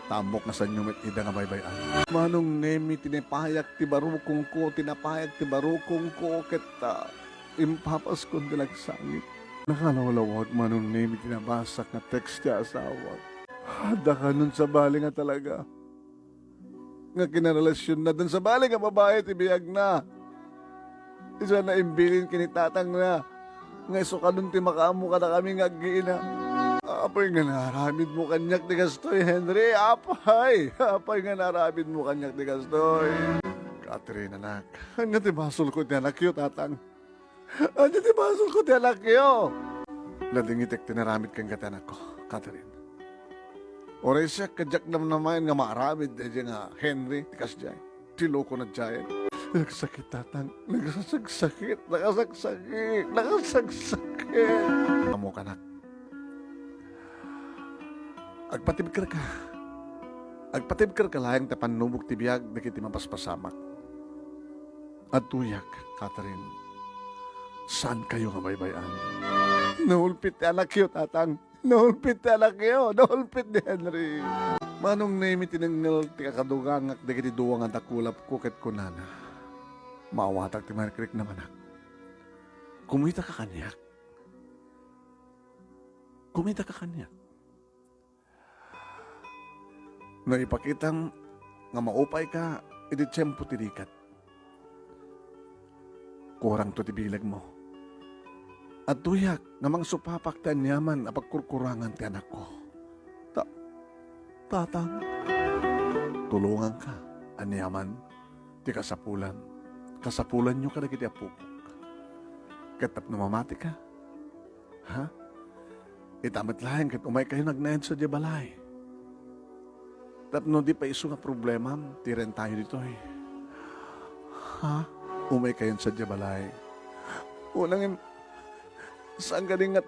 Tamok na sa nyumit ida nga baybayan. Manong nemi, tinapayag ti barukong ko, ket impapas kong dalagsangit. Nakalawlawag manong nemi, tinabasak na text ti asawa. Da ka nun sa bali nga talaga. Nga kinarelasyon na dun sa bali nga babae tibiyag na. Isa na imbilin kinitatang na. Nga iso ka nun ti makamu ka na kami nga giina. Apay nga naramid mo kanyak ti gastoy, Henry. Apay nga naramid mo kanyak ti gastoy. Catherine, anak. Ano ti basol ko ti anak yo, tatang? Ano ti basol ko ti anak yo? Ladingitek tinaramid kang katanak ko, Catherine. Oray siya, kajak naman nga maaramid nga Henry, tikas dyan. Tilo ko na dyan. Nagsakit, tatang. Nagsasagsakit. Amo ka, anak. Agpatibkar ka. Agpatibkar ka lahing tapan nubog tibiyag na kiti mapaspasamak. At tuyak, Catherine. Saan kayo nga baybayan? Naulpit ni anak yo, tatang. Naulpit ni anak yo. Naulpit ni Henry. Manong name tinangal ti kakadugangak da kiti duwang ang takulap ko ket kunana. Maawatak ti marikrik naman ak. Kumita ka kanyak. Kumita ka kanyak. Na ipakitang nga maupay ka, iti tiyempo tirikat. Kurang to tibilag mo. At tuyak, namang supapak ti anyaman apagkurkurangan ti anak ko. Tatang, tulungan ka, anyaman, ti kasapulan. Kasapulan nyo ka na kiti apupok. Katap namamati ka. Ha? Itamat lahin kat umay kayo nagnayan sa diabalay. Tapno di pa iso nga problema, tiren tayo dito eh. Ha? Umay kayo sa diabalay. Unang saan ka nga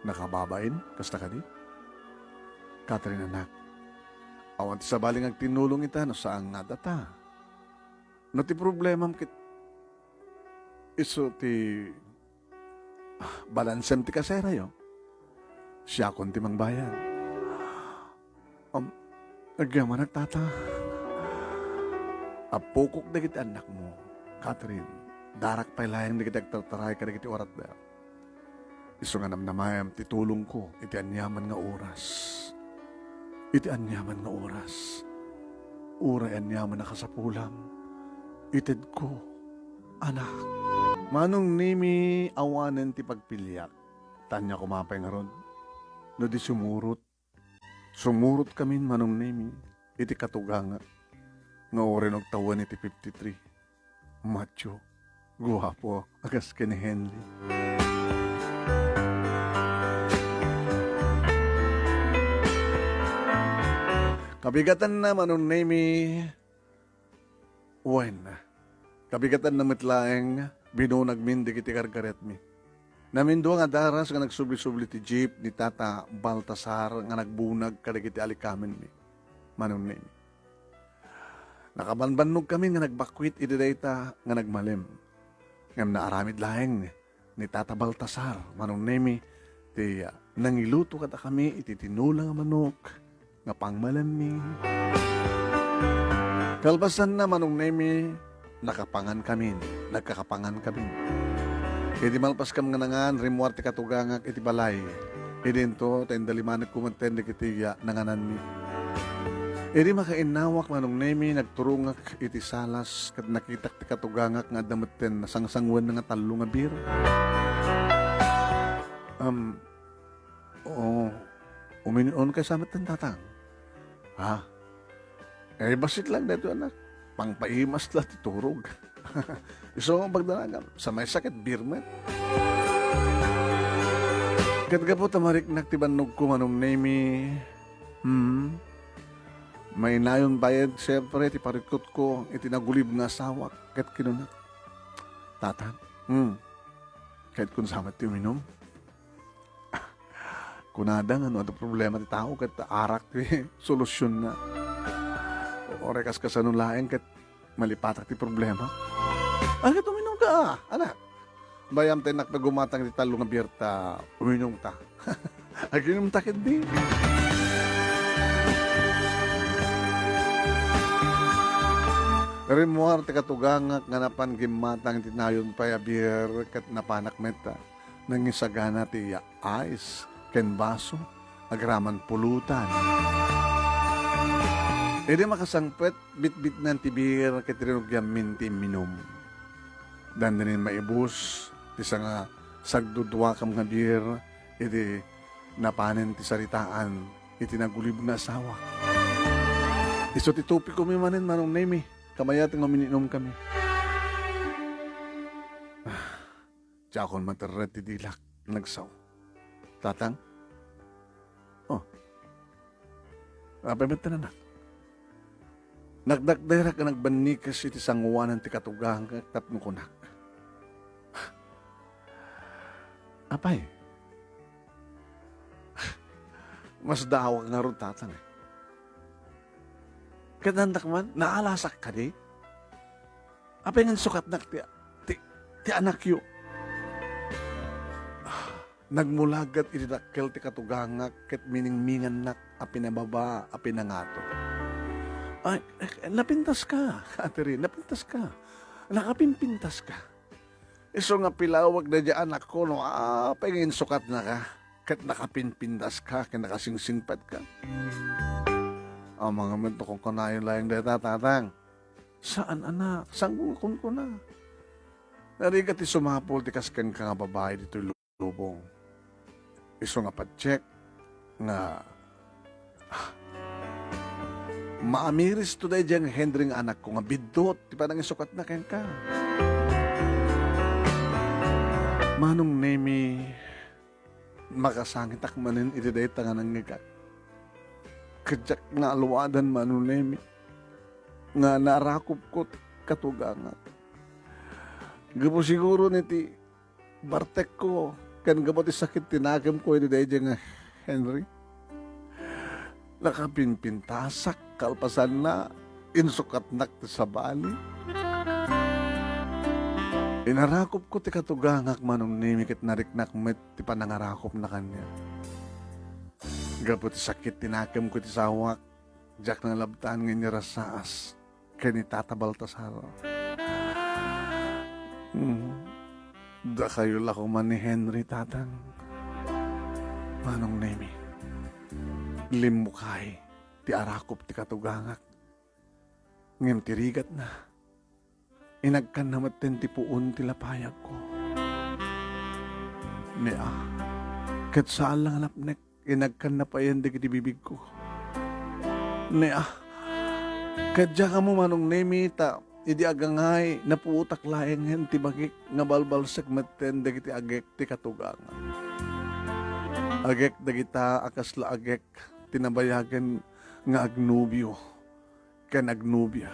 nakababain? Kasta ka di? Catherine, anak. Awan ti sabaling ang tinulong ita no saan nga data. No ti problema kit iso ti balansem ti kasera yo. Siya kon ti mangbayan. Nagyaman nagtata. Apukok na kiti anak mo, Catherine. Darak pa ilayang na kiti agtartaray ka na kiti orat na. Iso nga namnamayam ti tulong ko iti anyaman nga oras. Iti anyaman nga oras. Uray anyaman na kasapulam. Ited ko, anak. Manong nimi awanen ti pagpilyak. Tanya kumapay nga ron. No di sumurot. Sumurot kami manong nimi. Iti katuganga. Nga orin og tawan iti 53. Macho. Guwapo. Agas ka ni Henry. Kabigatan na manong nemi. Wen. Kabigatan na mitlaeng binunag min di kiti kargaret mi. Naminduang adaras nga nagsubli-subli ti jeep ni Tata Baltasar nga nagbunag kada kiti alikamen mi. Manong nemi. Nakabanbanog kami nga nagbakwit iti dayta nga nagmalim. Ngam naaramid laeng ni Tata Baltasar manong nemi ti nangiluto kata kami iti tinulang manok nga pangmalami. Kalbasan na manong nemi, nagkakapangan kami. Iti malpas kam nga nangan, rimuarte katugangak iti balay. Idinto, tendalimanag kumanten iti nanganan mi. Iti makainawak manong nemi, nagturungak iti salas, kat nakitak ti katugangak nga dametten na sangsangwan nga talo nga bir. Uminion kay samet ng tatang. Ha? Eh, basit lang dito, anak. Pangpaimas lang titurog. Iso ang pagdalagan. Sa may sakit, birmet. Kat po tamarik naktibanog ko manong nemi. May nayon bayad, siyempre, ti parikot ko, itinagulib nga sawak. Kat kinunak. Tatan. Kahit kung samat ti uminom. Kunada nga, ano problema ti tao, kat arak ti solusyon na. O rekas ka sa nulaeng, kat malipatak ti problema. Kat uminom ka, anak. Bayam tayo nakpagumatang ti talo nga biyerta, uminom ta. Aginom ta kat di. Rimuar ti katugangak nga napan gimatang ti nayon pa biyer kat napanak meta. Nangisagana ti ice. Ken baso, agraman pulutan. Edi makasangpet, bit-bit ng tibir, katirinugyan minti minum. Dan din maibus, tisa nga sagdudwa kam nga bir, edi napanen ti saritaan, iti nagulib nga asawa. Iso titupi ko mi manin manong name kamayat nga mininom kami. Tiyakon materret ti dilak nagsaw. Tatang? Oh. Apay ba't na. Nagdagdera ka nagbanikas iti sanguanan ti katugang tapno kunak. Apay? Mas dawag nga ron tatang eh. Kadandak man, naalasak ka di? Apay nga sukat nak ti anak yu. Nagmulagat iti dakkel ti katugangak ket miningmingan nak apinababa apinangato. Ay, napintas ka, Catherine, napintas ka. Nakapimpintas ka. Iso nga pilawag na dyan anak ko, no, pengin sukat na ka. Kat nakapinpintas ka, kat nakasingsingpat ka. Ang mga mento kong kanayon lang data, tatang. Saan, anak? Saan ko na? Narigat ti sumapol, ti kaskan ka nga babae dito lubong. Iso nga pa-check, nga maamiris to day diyang Hendring anak ko nga bidot, ti parang isukat na ken ka. Manong nemi, makasangit akmanin iti day tangan ng ngigat. Kadyak nga aluwadan manong nemi, nga narakop ko katugangat. Gabo siguro niti Bartek ko, kan gabo ti sakit tinagam ko iti day diyang Henry. Nakapinpintasak, kalpasan na, insukatnak ti sa bali. Inarakop ko ti katugangak manong nimikit nariknak met ti panangarakop na kanya. Gapo ti sakit tinakam ko ti sawak, jak na labtaan nga nirasaas, kaya ni Tata Baltasar. Da kayo lako man ni Henry, tatang. Manong nemi. Limukay, ti arakop ti katugangak. Ngem tirigat na. Inagkan na maten ti puun ti lapayag ko. Nia, kat saan lang napnek, inagkan na pa yan di kiti bibig ko. Nia, kat dya ka mo manong nemi ta, idi agangay, napuutak laeng hen ti bagik, nga balbalsak maten di kiti agek ti katugangak. Agek dagita akasla agek tinabayagan nga agnubyo ken agnubya.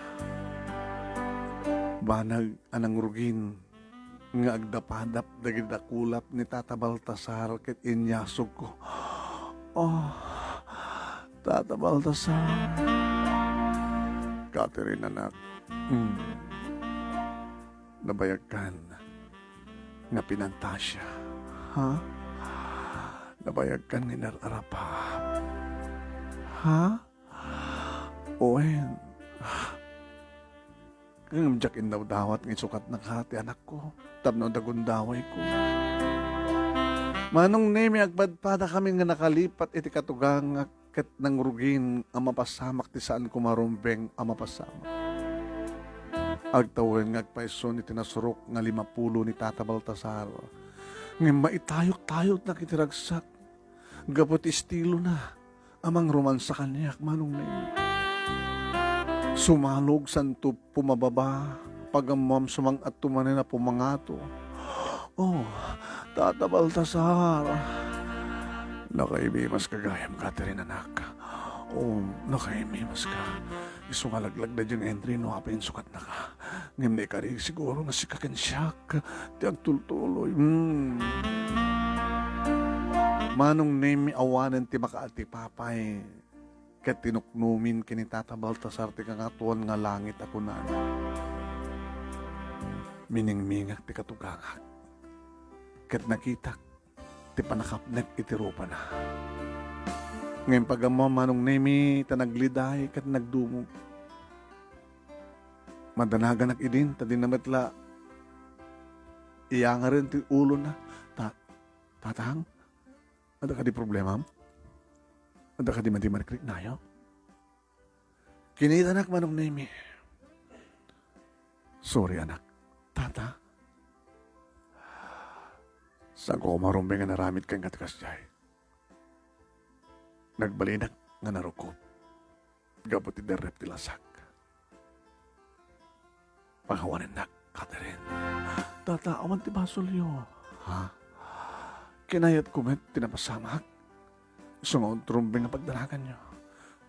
Banag anang rugin nga agdapadap dagiti kulap ni Tata Baltasar ket inyasog ko. Oh, Tata Baltasar. Catherine anak. Nabayagkan nga pinantasya. Ha? Nabayagkan ni nararapap. Ha? Owen. Kang jakin daw dawat ng sukat ng hati anak ko. Tapno dagundaway ko. Manong nemi agbadpada kami nga nakalipat iti katugang ket nang rugin ang mapasamak ti saan kumarumbeng ang mapasamak. Agtawen nga agpaiso ni tinasurok nga 50 ni Tata Baltasar. Ngayon maitayok-tayok na kitiragsak. Gapot estilo na. Amang romansa kanyak manong nemi. Sumalog santo pumababa. Pagamam sumang at tumanin na pumangato. Oh, Tata Baltasar. Nakaibimas kagayam, Catherine anak. Oh, nakaibimas ka. Isungalaglag na diyang entry no apin sukat na ka. Ngem na ikari siguro nga si kakensyak. Ti agtultuloy. Manong nemi awanan ti makaati papay. Ket tinuknumin kini Tata Baltasar ti kangatuan nga langit ako na. Miningmingak ti katugangak. Ket nakitak ti panakapnek iti rupa na. Ngayon pagamo manong nemi tanagliday ket nagdumo. Madanagan idin tadi nametla iya nga rin ti ulo na. Tatang, ada ka di problema? Ada ka di madimarikrik nayo? Kinita anak manong nemi. Sorry anak. Tata, saan ko marumbeng nga naramit kang katikas jay? Nagbalinak nga narukot. Gabot ti derep ti lasak. Pagawanin na, Catherine. Tataawan ti basolyo. Ha? Kinayat ko met tinapasamak. Sungaw trumbing nga pagdalagan nyo.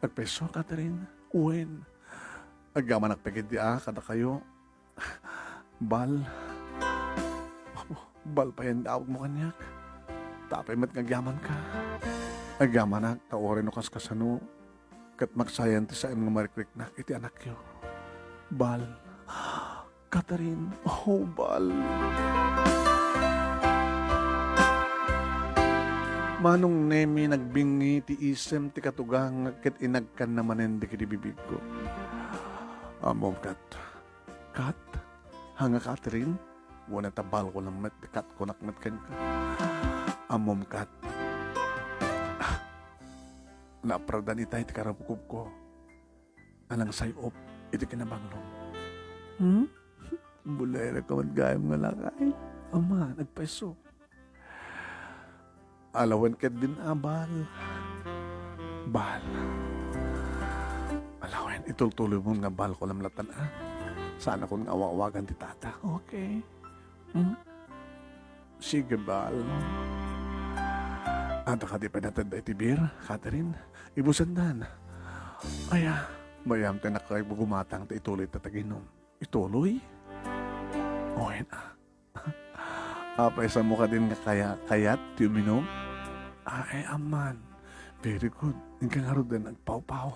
Nagpeso, Catherine. Uwin. Agyaman nagpagid di kada kayo. Bal. Bal pa yan daawag mo kanyak. Tapay met ngagyaman ka. Agyaman na, taorin o kaskasano. Kat magsayan ti sa nga marikrik na iti anak yo. Bal. Catherine. Oh, Bal. Manong nemi nagbingi ti isem ti katugang ket inagkan naman di kiti bibig ko. Amom kat. Kat? Hanga Catherine? Wala tabal ko lang met kat kunak met ken ka. Amom kat. Napradan itay ti karapukub ko. Alang sayop iti kinabanglong. Bulay na kaman gayam nga lakay. Ama, nagpeso. Alawan ket din abal. Bal. Alawan, itultuloy mo nga bal ko lamlatan Sana kung awawagan ti tata. Okay. Sige, Bal. Anta ka di pa natin da itibir, Catherine. Ibusandan. Aya, mayam tayo na kayo gumatang ta ituloy tataginom. Ituloy? O, yan Paisa mo ka din nga kayat, ti uminom? Ay, aman. Very good. Hinggang nga rin din nagpaw-paw.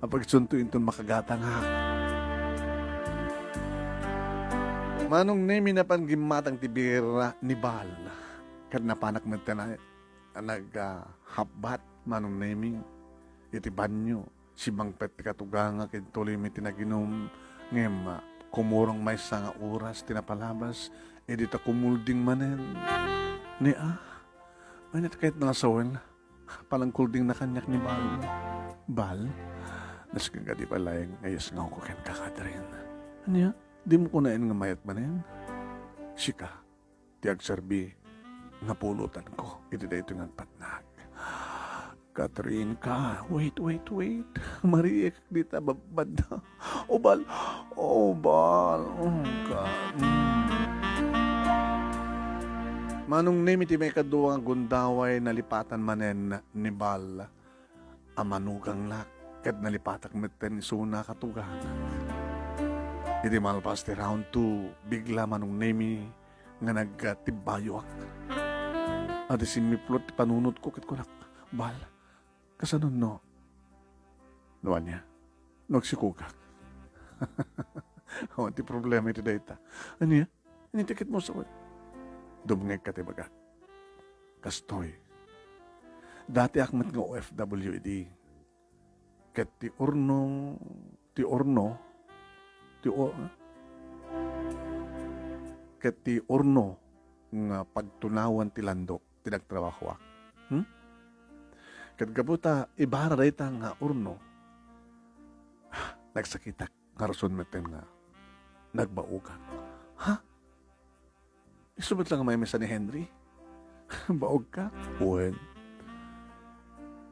Apag suntuin itong makagatang ha. Manong nemi na panggimatang tibira ni Bal. Kad napanak mo na nag-habbat manong nemi. Iti banyo. Si Bang Pet katuganga kintuloy mi tinaginom. Ngem, kumurong may nga oras tinapalabas. Dita kumulding manen. Ni Manit kahit nasawin. Palang kulding na kanyak ni Bal. Bal? Nasking ka di pala yung ayos nga ko ken ka, Catherine. Ano yan? Di mo kunain nga mayat manen. Sika, ti agserbi nga pulutan ko. Iti da ito nga patnag. Catherine ka, wait. Mariek dita babad na. Bal. Bal. Manong nemi ti may kaduwa nga gundaway nalipatan manen ni Bal. Amanugang lak. Kat nalipatak meten ni Suna katugang. Iti malpas ti round 2, bigla manong nemi nga nagtibayo ak. Ati simiplot ti panunot ko kat kunak. Bal, kasanon no? Luan niya, nagsikugak. Ti problema iti dayta. Ano ya? Initikit mo sa ko. Dumngeg ka ti baga. Kastoy. Dati akmat nga OFWD. Kat ti orno, ket ti orno nga pagtunawan ti landok ti nagtrabaho ak. Ket gabuta ibara dayta nga orno. Nagsakitak nga rason meten nga nagbaugan. Isubot lang may mesa ni Henry. Baog ka? Uwen.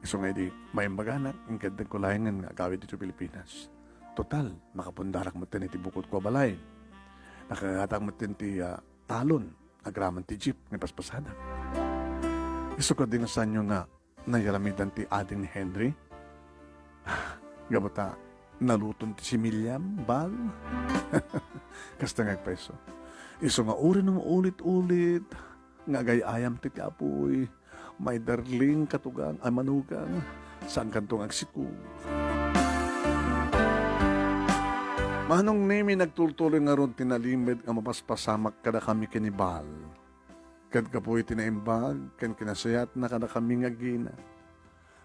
Iso nga di may maganak ang gandang kulayangan nga gawin dito Pilipinas. Total, makapundarak mo tin iti bukod ko balay. Nakagatang mo tin ti talon, agraman ti jeep, ng paspasada. Iso ko din sa inyo nga nayaramitan ti ading ni Henry. Gabata, naluton ti si Miliam, Bal. Kasta ngagpeso. Iso nga uri nung ulit-ulit, nga gayayam ti apoy, may darling katugang, manugang, saan kantong agsiku. Manong nemi nagtultuloy nga ron tinalimid nga mapaspasamak kada kami kinibal. Kad kapoy tinaimbag, kan kinasayat na kada kami nga gina.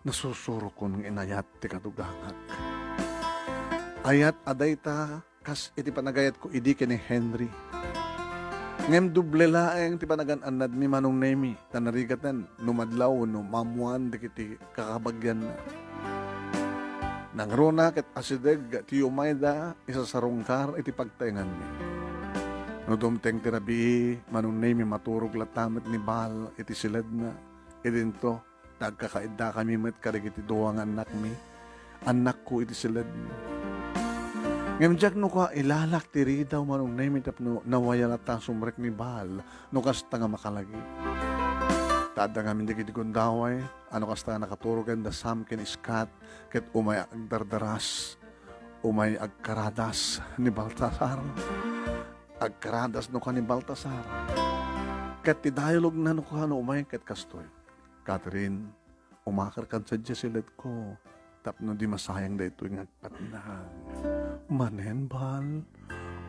Nasusuro ko ng inayat ti katugangak. Ayat aday ta, kas iti panagayat ko idi ni Henry. Ngem duble laeng ti panagan-anad ni Manong Nemi, tanarigatan, numadlaw, no mamuan, dikiti kakabagyan na. Nang rona ket asideg ti umayda, isa sa rungkar, iti pagtaingan mi. No dumteng tirabi, Manong Nemi maturog latamet ni Bal, iti silad na, idinto, nagkakaida kami met karigiti duwang anak mi, anak ko iti silad. Ngayon jak no ka ilalak tiri daw manong name tapno nawaya na ta sumrek ni Baal no kasta nga makalagi. Tada nga mindig iti gundaway, ano kasta nakaturugan da samkin iskat, ket umay agdardaras, umay agkaradas ni Baltasar. Agkaradas no ka ni Baltasar. Ket ti dialogue na no ka no umay ket kastoy. Catherine, umakar kan sa silid ko, tapno di masayang da ito yung agpatnang. Manen, Bal,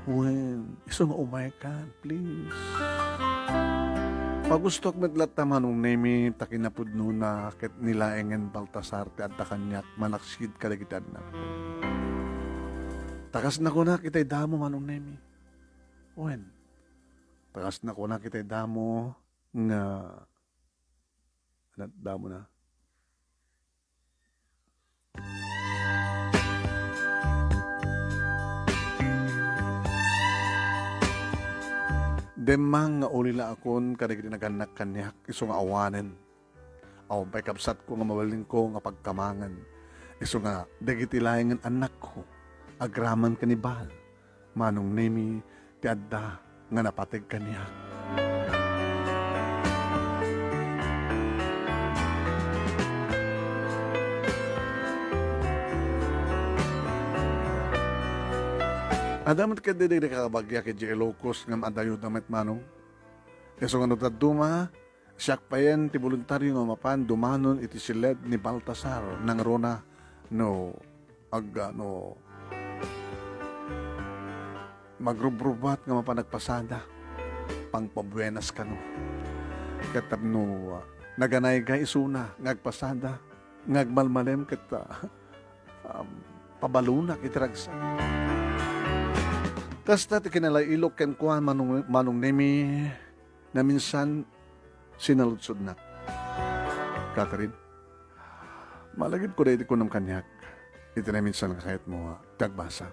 when, iso nga umay ka, please. Pagustok medlat tamanong nemi takinapudno na ket nilaengen Baltasar ti adda kanyak manaksid kadagitan na. Takas na ko na kitay damo manong nemi. Wen. Takas na ko na kitay damo nga damo na. Demang nga ulila akon kadagiti naganak kanyak iso nga awanen. Aw pay kapsat ko nga mawaling ko nga pagkamangan. Iso nga dagiti laengan anak ko agraman kanibal. Manong nemi ti adda nga napateg kanyak. Adamat ka di kakabagya kay J. Locos nga madayo damat manong. Eso nga notad duma, siyak pa yan ti voluntaryo nga mapan dumanon iti siled ni Baltasar nang rona no magrubrubat nga mapanagpasada pangpabuenas ka no. Katab no naganay ka isuna ngagpasada ngagmalmalem ket pabalunak itiragsa. Kasta ti kinalailok ken kuan manong nemi na minsan sinaludsod na. Catherine, malagid ko dahil ko ng kanyak. Ito na minsan kahit mo tagbasa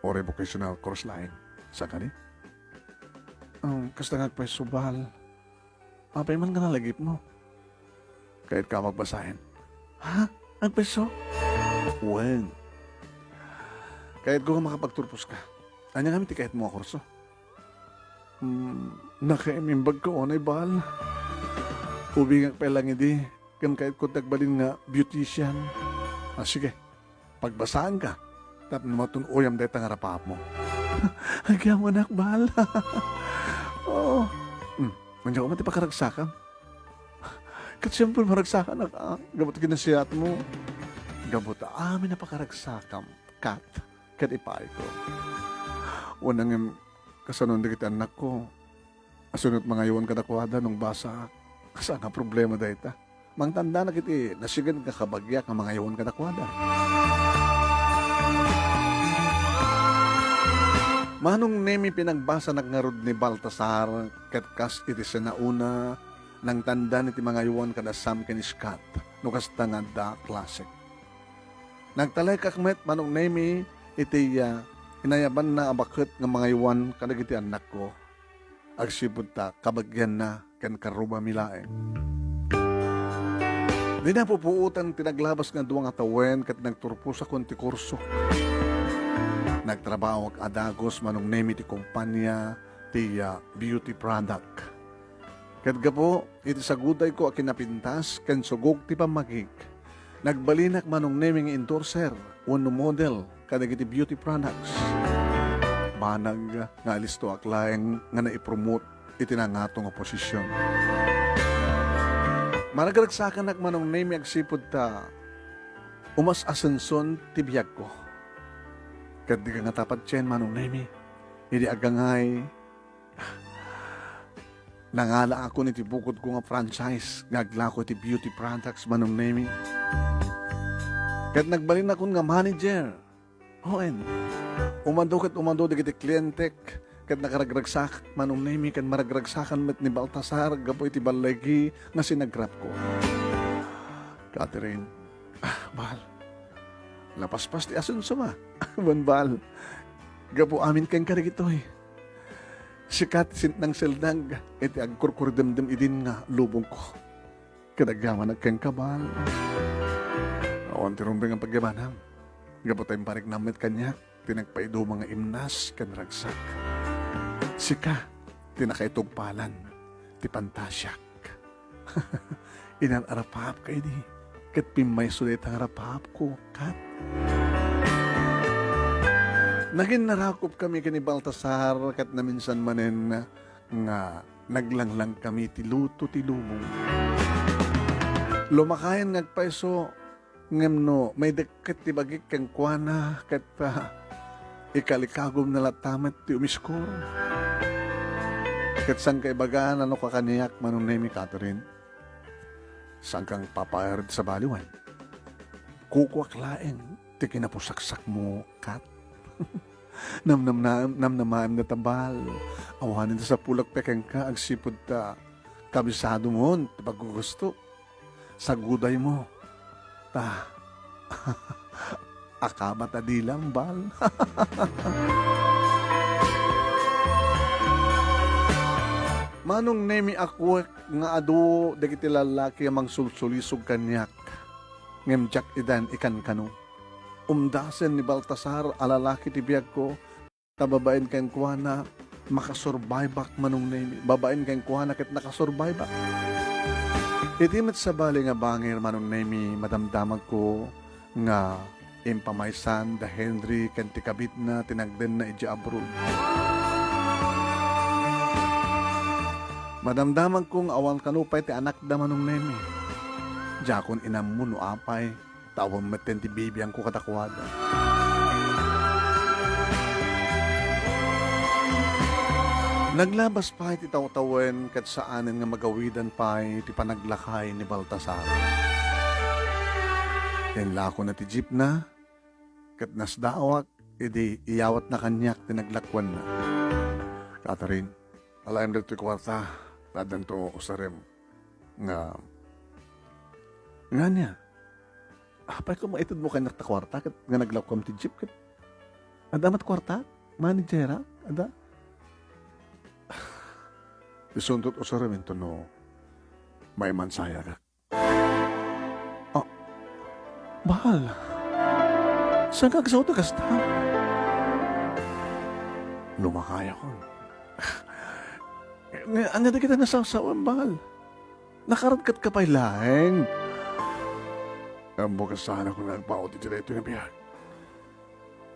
o revocational course line. Sa kani? Kasta nga pa subal. Apay man ka nalagip mo. Kahit ka magbasahin. Ha? Ang peso? When? Kahit ko makapagturpos ka. Anya kami ti kahit mo kurso? Nakaimimbag ko onay Bal. Ubingak pa lang hindi. Kan kahit ko tagbalin nga beautician. Sige, pagbasaan ka. Tap na matunoyam dahil tangarapap mo. Agya mo nak Bal. Oo. Manya ko mati pakaragsakan. Kat siyempre maragsakan na ka. Gabot kinasiyat mo. Gabot amin na pakaragsakan. Kat ipay ko. Unang yung kasanon dikit anak ko. Asunod mga iwan kadakwada nung basa. Kasa nga problema dahil ta. Mang tanda na kiti, nasigan ka kabagyak ng mga iwan kadakwada. Manong nemi pinagbasa nagngarod ni Baltasar katkas iti sinauna nang tanda niti mga iwan kadasam kaniskat no kasta nga da classic. Nagtalay kakmet manong nemi iti inayaban na abakit ng mga iwan kadagiti anak ko. Agsibod ta, kabagyan na, kan karuba milaeng. Di na pupuutan tinaglabas nga duwang atawen kat nagturpo sa konti kurso. Nagtrabaho ak adagos manong nemi ti kumpanya ti beauty product. Kat gapo, iti saguday ko akinapintas kan sugog ti pamagig. Nagbalinak manong nemi nga endorser, uno model, kadagiti beauty products. Banag nga alisto aklayang nga naipromote itinangato nga posisyon. Managragsakan ak manong nemi agsipod ta umas asenson ti biyag ko. Kat di ka nga tapat tiyan manong nemi. Hindi agangay nangala ako niti bukod ko nga franchise ngagla ko ti beauty products manong nemi. Kat nagbalin akong nga manager. Umando di kiti klientek kat nakaragragsak manong nemi kan maragragsakan met ni Baltasar gapo iti balagi nga sinagrap ko. Catherine, Bal, lapaspas ti asunso ma. Bal, gapo amin kang karigitoy. Sikat nang seldag iti agkurkurdemdem idin nga lubong ko. Kadagyaman agkang kabal. Awan ti rumbeng ang pagyamanam. Gabot tayong parik namit kanya, tinagpaido mga imnas kan ragsak. Sika, tinakaitugpalan, ti pantasyak. Inan arapap kay di, kat pimay sulit ang arapap ko, kat. Naging narakop kami kani Baltasar, kat na minsan manen nga naglanglang kami ti luto ti lumong. Lumakayan ngagpaiso, ngem no, may deket ti bagik kang kuana, kat ikalikagom na latamat ti umiskor. Kat sang kay bagaan ano kakaniyak manong name Catherine, sang kang papayard sa baliwan. Kukwak laeng, ti kinapusaksak mo, kat. Namnamaim na tabal. Awanin ta sa pulak pekeng ka, agsipod ta. Kabisado mo, ti paggugusto. Sa guday mo. Ta. Akabat adilang bal. Manong nemi ako nga ado dagiti lalaki amang sulsulisog kanyak. Ngem jak idan ikan kanu. Umdasen ni Baltasar alalaki ti biyag ko. Tababain kayong kuwana makasurvive manong nemi. Babain kayong kuwana ket nakasurvive. Itimat sa bali nga bangir manong nemi madamdamag ko nga impamaysan da Henry kanti kabit na tinagden na iji abroad. Madamdamag kong awan kanupay ti anak da manong nemi. Jakon inamuno apay, tawang maten ti bibiyang ko katakwada. Naglabas pa iti tawtawen kat saanen nga magawidan pa iti panaglakay ni Baltasar. Tenla ko na ti jeep na, kat nasdaawak, iti iyawat na kanyak tinaglakwan na. Catherine, alayan dito kwarta, ladan to usarem, nga niya, apay ko maitod mo kanyak ta kwarta, kat nga naglakwam ti jeep, kat adamat kwarta, manijera, ada. Isundot usarem ito no, may mansaya ka. Ah, bahal. Saan kagsaw ta kasta? Lumakaya ko. Anya na kita nasasawan, bahal. Nakaradkat ka pa'y laeng. Ang bukas sana kung nagpaot iti dito yung biyag.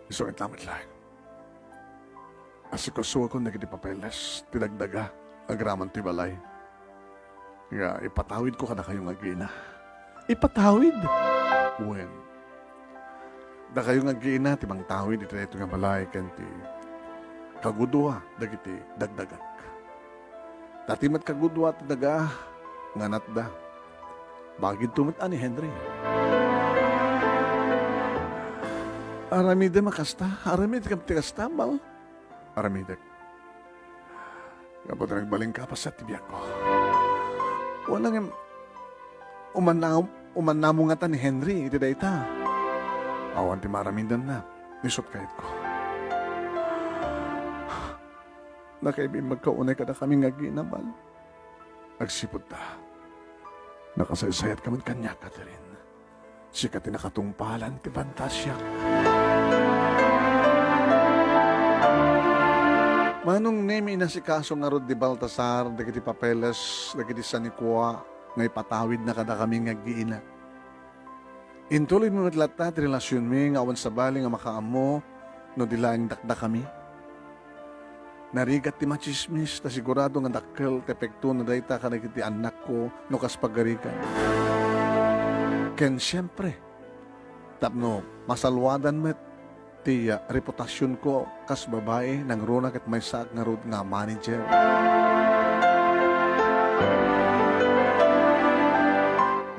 Isungit naman laeng. Asikusuwa ko nagiti papeles, tinagdaga, agraman ti balay. Nga, ipatawid ko ka na kayong agina. Ipatawid? When? Da kayong agina, timang tawid iti dito nga balay, kanti kagudwa, dagiti dagdagak. Tatimat kagudwa ti daga, nganat da. Bagid tumit ani Henry. Aramide makasta, aramide kam ti kasta, mal. Aramide. Kapag nagbaling ka pa sa tibiyak ko. Walang umanamu nga ta ni Henry, iti dayta. Awan ti maramindan na, nisot kahit ko. Nakaibig magkaunay ka na kami nga ginabal. Nagsipod ta. Nakasaysayat ka man kanya, Catherine. Sika tinakatungpalan ti Pantasyak. Manong nemi na si kaso nga rod di Baltasar, dagiti papeles, dagiti sanikwa, ngay patawid na kada kami nga giina. Intuloy mo natlata ti relasyon mi, nga awan sa bali nga makaamo, no dilaing dakda kami. Narigat ti machismis, ta sigurado nga dakkel, tepekto na dayta ka nagiti anak ko, no kas pagarikan. Ken siyempre, tapno, masalwadan met, ti reputasyon ko kas babae nang runak at may saak nga rod nga manager.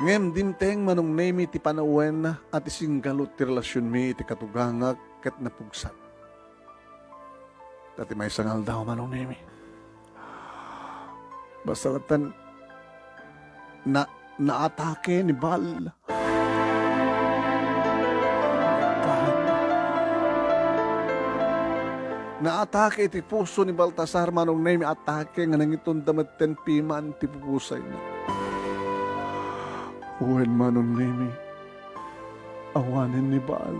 Ngem dimteng manong nemi ti panauwen at isinggalot ti relasyon mi iti katugangag kat napugsat. Dati may sangal daw manong nemi. Basta latan naatake ni Bal. Naatake iti puso ni Baltasar manong nemi atake nga nangiton damaten piman ti pupusay na. Uwen manong nemi. awanin ni Baal.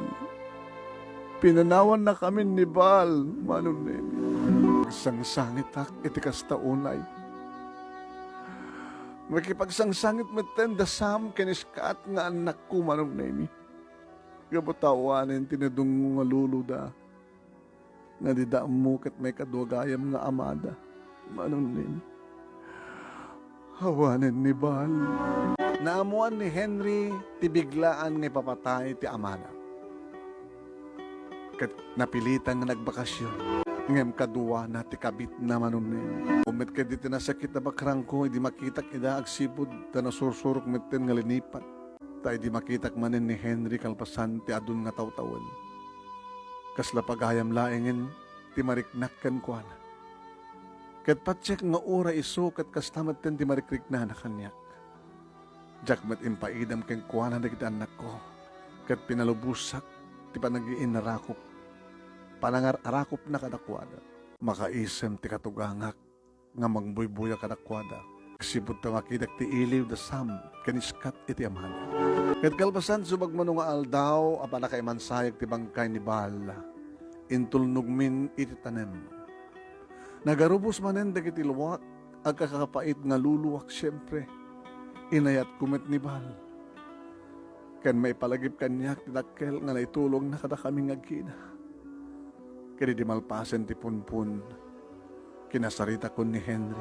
Pinanawan na kami ni Baal, Manong Nemi. Sangsangit ak, itikas taunay. Makipagsangit meten dasam kiniskat nga anak ko, Manong Nemi. Gabutawanin tinadung nga luluda. Nga di daam kat may kadwagayam nga amada, Manong Nemi. Hawanin ni Baal. Naamuan ni Henry tibiglaan nga papatay ti amada. Kat napilitan nga nagbakasyon. Ngem kadua na ti kabit na Manong Nemi. Umit ka di tinasakit na bakrang ko, hindi makitak ida agsipod, tanasursurok mitten nga linipat. Ta hindi makitak manin ni Henry kalpasan ti adun nga tawtawan. Kasla pagayam laengin ti mariknakkan ko na. Kat patsek nga ora iso kat kastamat ten ti marikrik na kanyak. Jak met impaidam ken kuana na kita anak ko. Kat pinalubusak ti panagiin na rakop. Panangar-arakop na kadakwada. Makaisem ti katugangak nga mangbuybuya kadakwada. Kasibot ta makidak ti iliw da sam kaniskat iti amana. Kat kalpasan subag mo nga aldaw apana kay mansayag ti bangkay ni Baal. Intulnog min iti tanem. Nagarubos manen dagiti luwak agkakapait nga luluwak siyempre. Inayat kumit ni Baal. Kan may palagip kanyak tinakkel nga naitulong na kada kaming agkina. Kaya di malpasen ti punpun. Kinasarita ko ni Henry.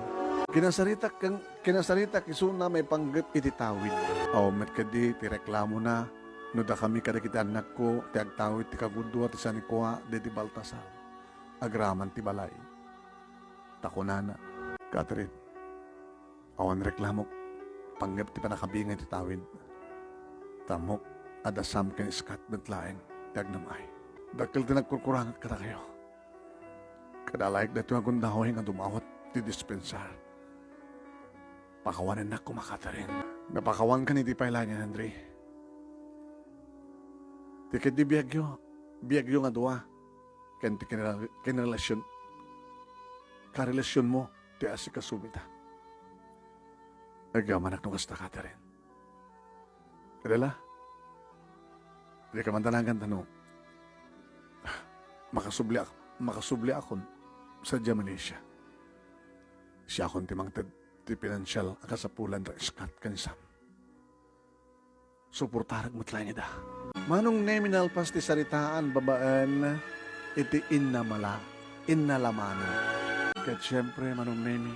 Kinasarita kisuna may panggap iti tawid. O met kadi ti reklamo na. No da kami kada kita anak ko ti agtawid ti kagudwa ti sanikwa de ti Baltasar. Agraman ti balay. Takunana. Catherine. Awan reklamo. Panggap ti panakabingay ti tawid. Tamok, adasam ken iskat betlaeng, dagnamay. Dakil ti nagkurkurangat kada kayo. Kadalayag na ito ang kundahoy nga dumawat ti dispensar. Pakawanan na kumakata rin. Napakawan ka ni ti pailanyan, Henry. Tikit di biyagyo nga duwa. Ken ti kinarelasyon. Karelasyon mo, ti asikasumita. Nagamanak nung kasta kata rin. Kadala, di ka mantanangan tanong, makasubli akon sa Malaysia. Siya akon timang ti pinansyal akasapulan ra iskat kanisam. Suportarag matla niya da. Manong neminal pas ti saritaan babaan iti inalamano. Kat siyempre manong nemi,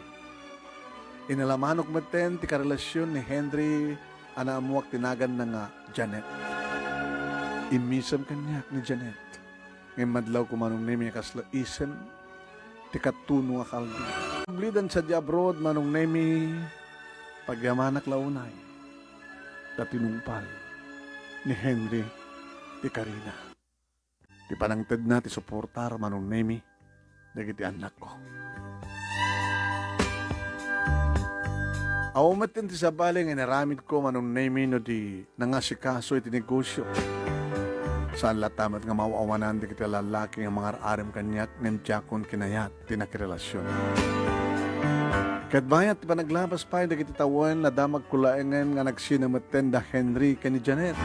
inalamanok maten ti karelasyon ni Henry anaamuak tinagan na nga Janet. Imisam kanyak ni Janet. Ngayon madlaw kumanong nemi kasla isem ti katuno nga kaldi. Blidan sa di abroad manong nemi pagyamanak launay tatinungpal ni Henry ti Karina. Ti panangted na ti suportar manong nemi dagiti anak ko. Aumatin ti sabaling inaramid ko manong nemi no di nangasikaso iti negosyo. Saan latamat nga mauawanan di kita lalaki nga mga arem kanyak ng tiyakon kinayat tinakirelasyon. Kat bayat pa naglabas pa yung dagiti tawan na damag kulaengan nga nagsinamaten da Henry kani Janet.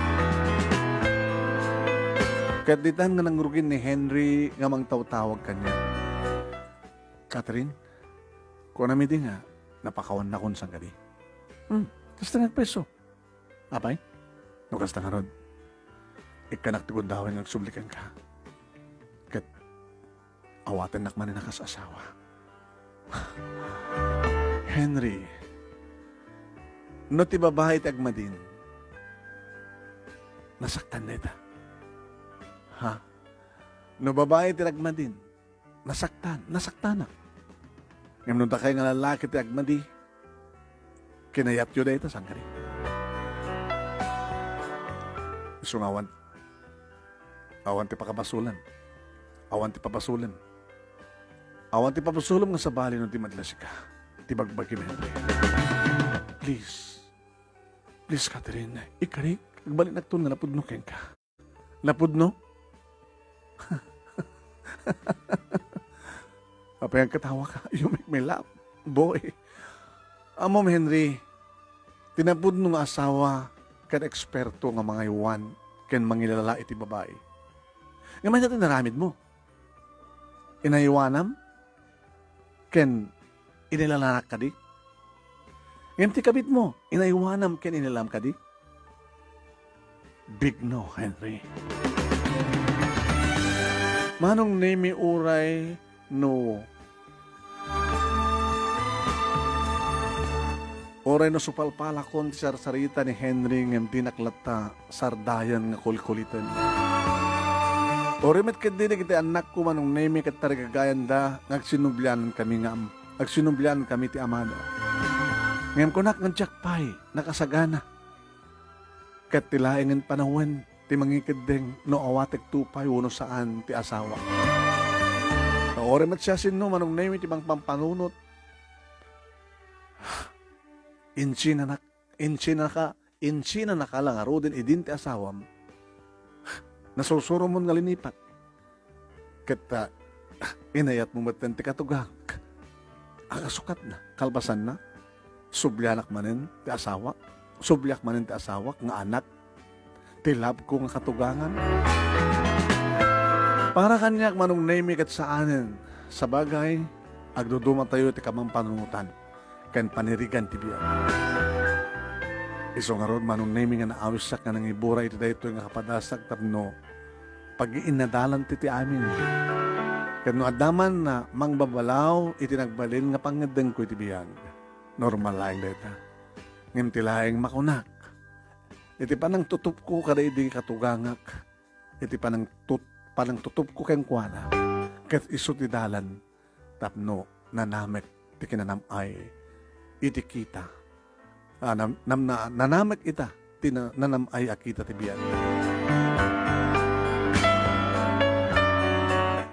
Kat ditan nga nangrugin ni Henry nga mang tawtawag kanya. Catherine, kung namidi nga, napakawan na kung saan ka di. Kasta nga peso. Apay? No kasta nga rod. Ikanak tigod daw ang nagsublikan ka. Kat awatan nakman na nakasasawa. Henry, no ti babae ti agmadin, nasaktan na ita. Ha? No babae ti agmadin, nasaktan na. Ngayon nung takay nga lalaki ti agmadi, kinayat yun na ito, sangkari. Sungawan. Awan ti pakabasulan. Awan ti papasulan. Awan ti papasulam nga sa bali nung ti madlasika. Ti bagbagi Henry. Please, Catherine, ikarik, agbalik na ito nga napudno ken ka. Napudno? Apa yang ketawa ka? You make me laugh, boy. Amom Henry, tinapudno nga asawa kan eksperto nga mga iwan ken mangilala iti babae. Ngayon natin naramid mo. Inaiwanam, ken inilalanak ka di. Ngayon ti kabit mo, inaiwanam ken inilam ka di. Big no, Henry. Manong nemi uray no oray no supalpalakon ti sarsarita ni Henry ngem tinaklata sardayan nga kulkulitan. Oray met kadinig iti anak ko manong nemi ket tarigagayan da ngagsinublanan kami agsinublanan kami ti amada. Ngem kunak ng jakpay nakasagana. Ket tilaengen panahon ti mangikideng no awatek tupay uno saan ti asawa. Oray met siya sino manong nemi ti bang pampanunot. Inchi na nakalang aro din idin ti asawam, nasusuro mo nga linipat. Kita, inayat mo matan ti katugang, akasukat na, kalbasan na, sublyanak manin ti asawa, sublyak manin ti asawa, nga anak, tilab ko nga katugangan. Para kanyak manong name kat saanin, sa bagay, agduduma tayo ti kamang panunutan. Kan panirigan ti biyan. Iso nga ron, manong naming nga naawisak nga nang ibura iti dayto nga kapadasak tapno pag-iinadalan ti amin. Kano adaman na mangbabalaw iti nagbalin nga pangadeng ko iti biyan. Normal laing dayta. Ngem ti laing makunak. Iti panang tutup ko kada idi katugangak. Iti panang tutup ko keng kuana. Ket iso ti dalan tapno nanamek ti kinanamay. Iti kita. Nanamek ita. Nanamay akita ti biyan.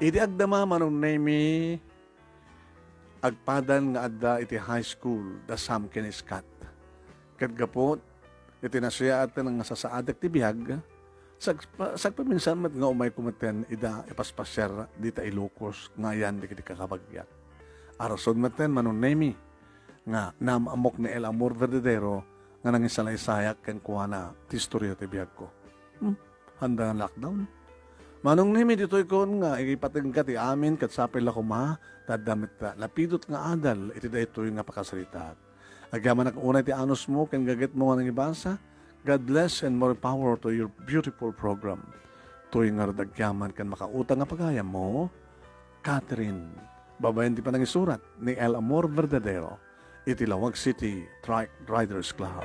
Iti agdama manong nemi agpadan nga adda iti high school da Sam Kiniskat. Ket gapot iti nasya at nga sasaadak ti biyag sagpaminsan mat nga umay kumaten ida ipaspasyer dita Ilocos nga yan di kiti kakabagyak. Arason maten manong nemi nga namamok ni El Amor Verdadero nga nangisalaysayat ken kuana ti istorya ti biyag ko. Handa nga lockdown. Manong nimi ditoy kon nga ipating ka ti amin kat sapil ako ma tadamit ta lapidot nga adal iti daytoy nga pakasalita. Agyaman ak unay ti anos mo ken gaget mo nga nang ibasa. God bless and more power to your beautiful program. Tuy nga radagyaman kan makautang nga pagayam mo, Catherine. Babayan di pa nang isurat ni El Amor Verdadero. Itilawag City Truck Riders Club.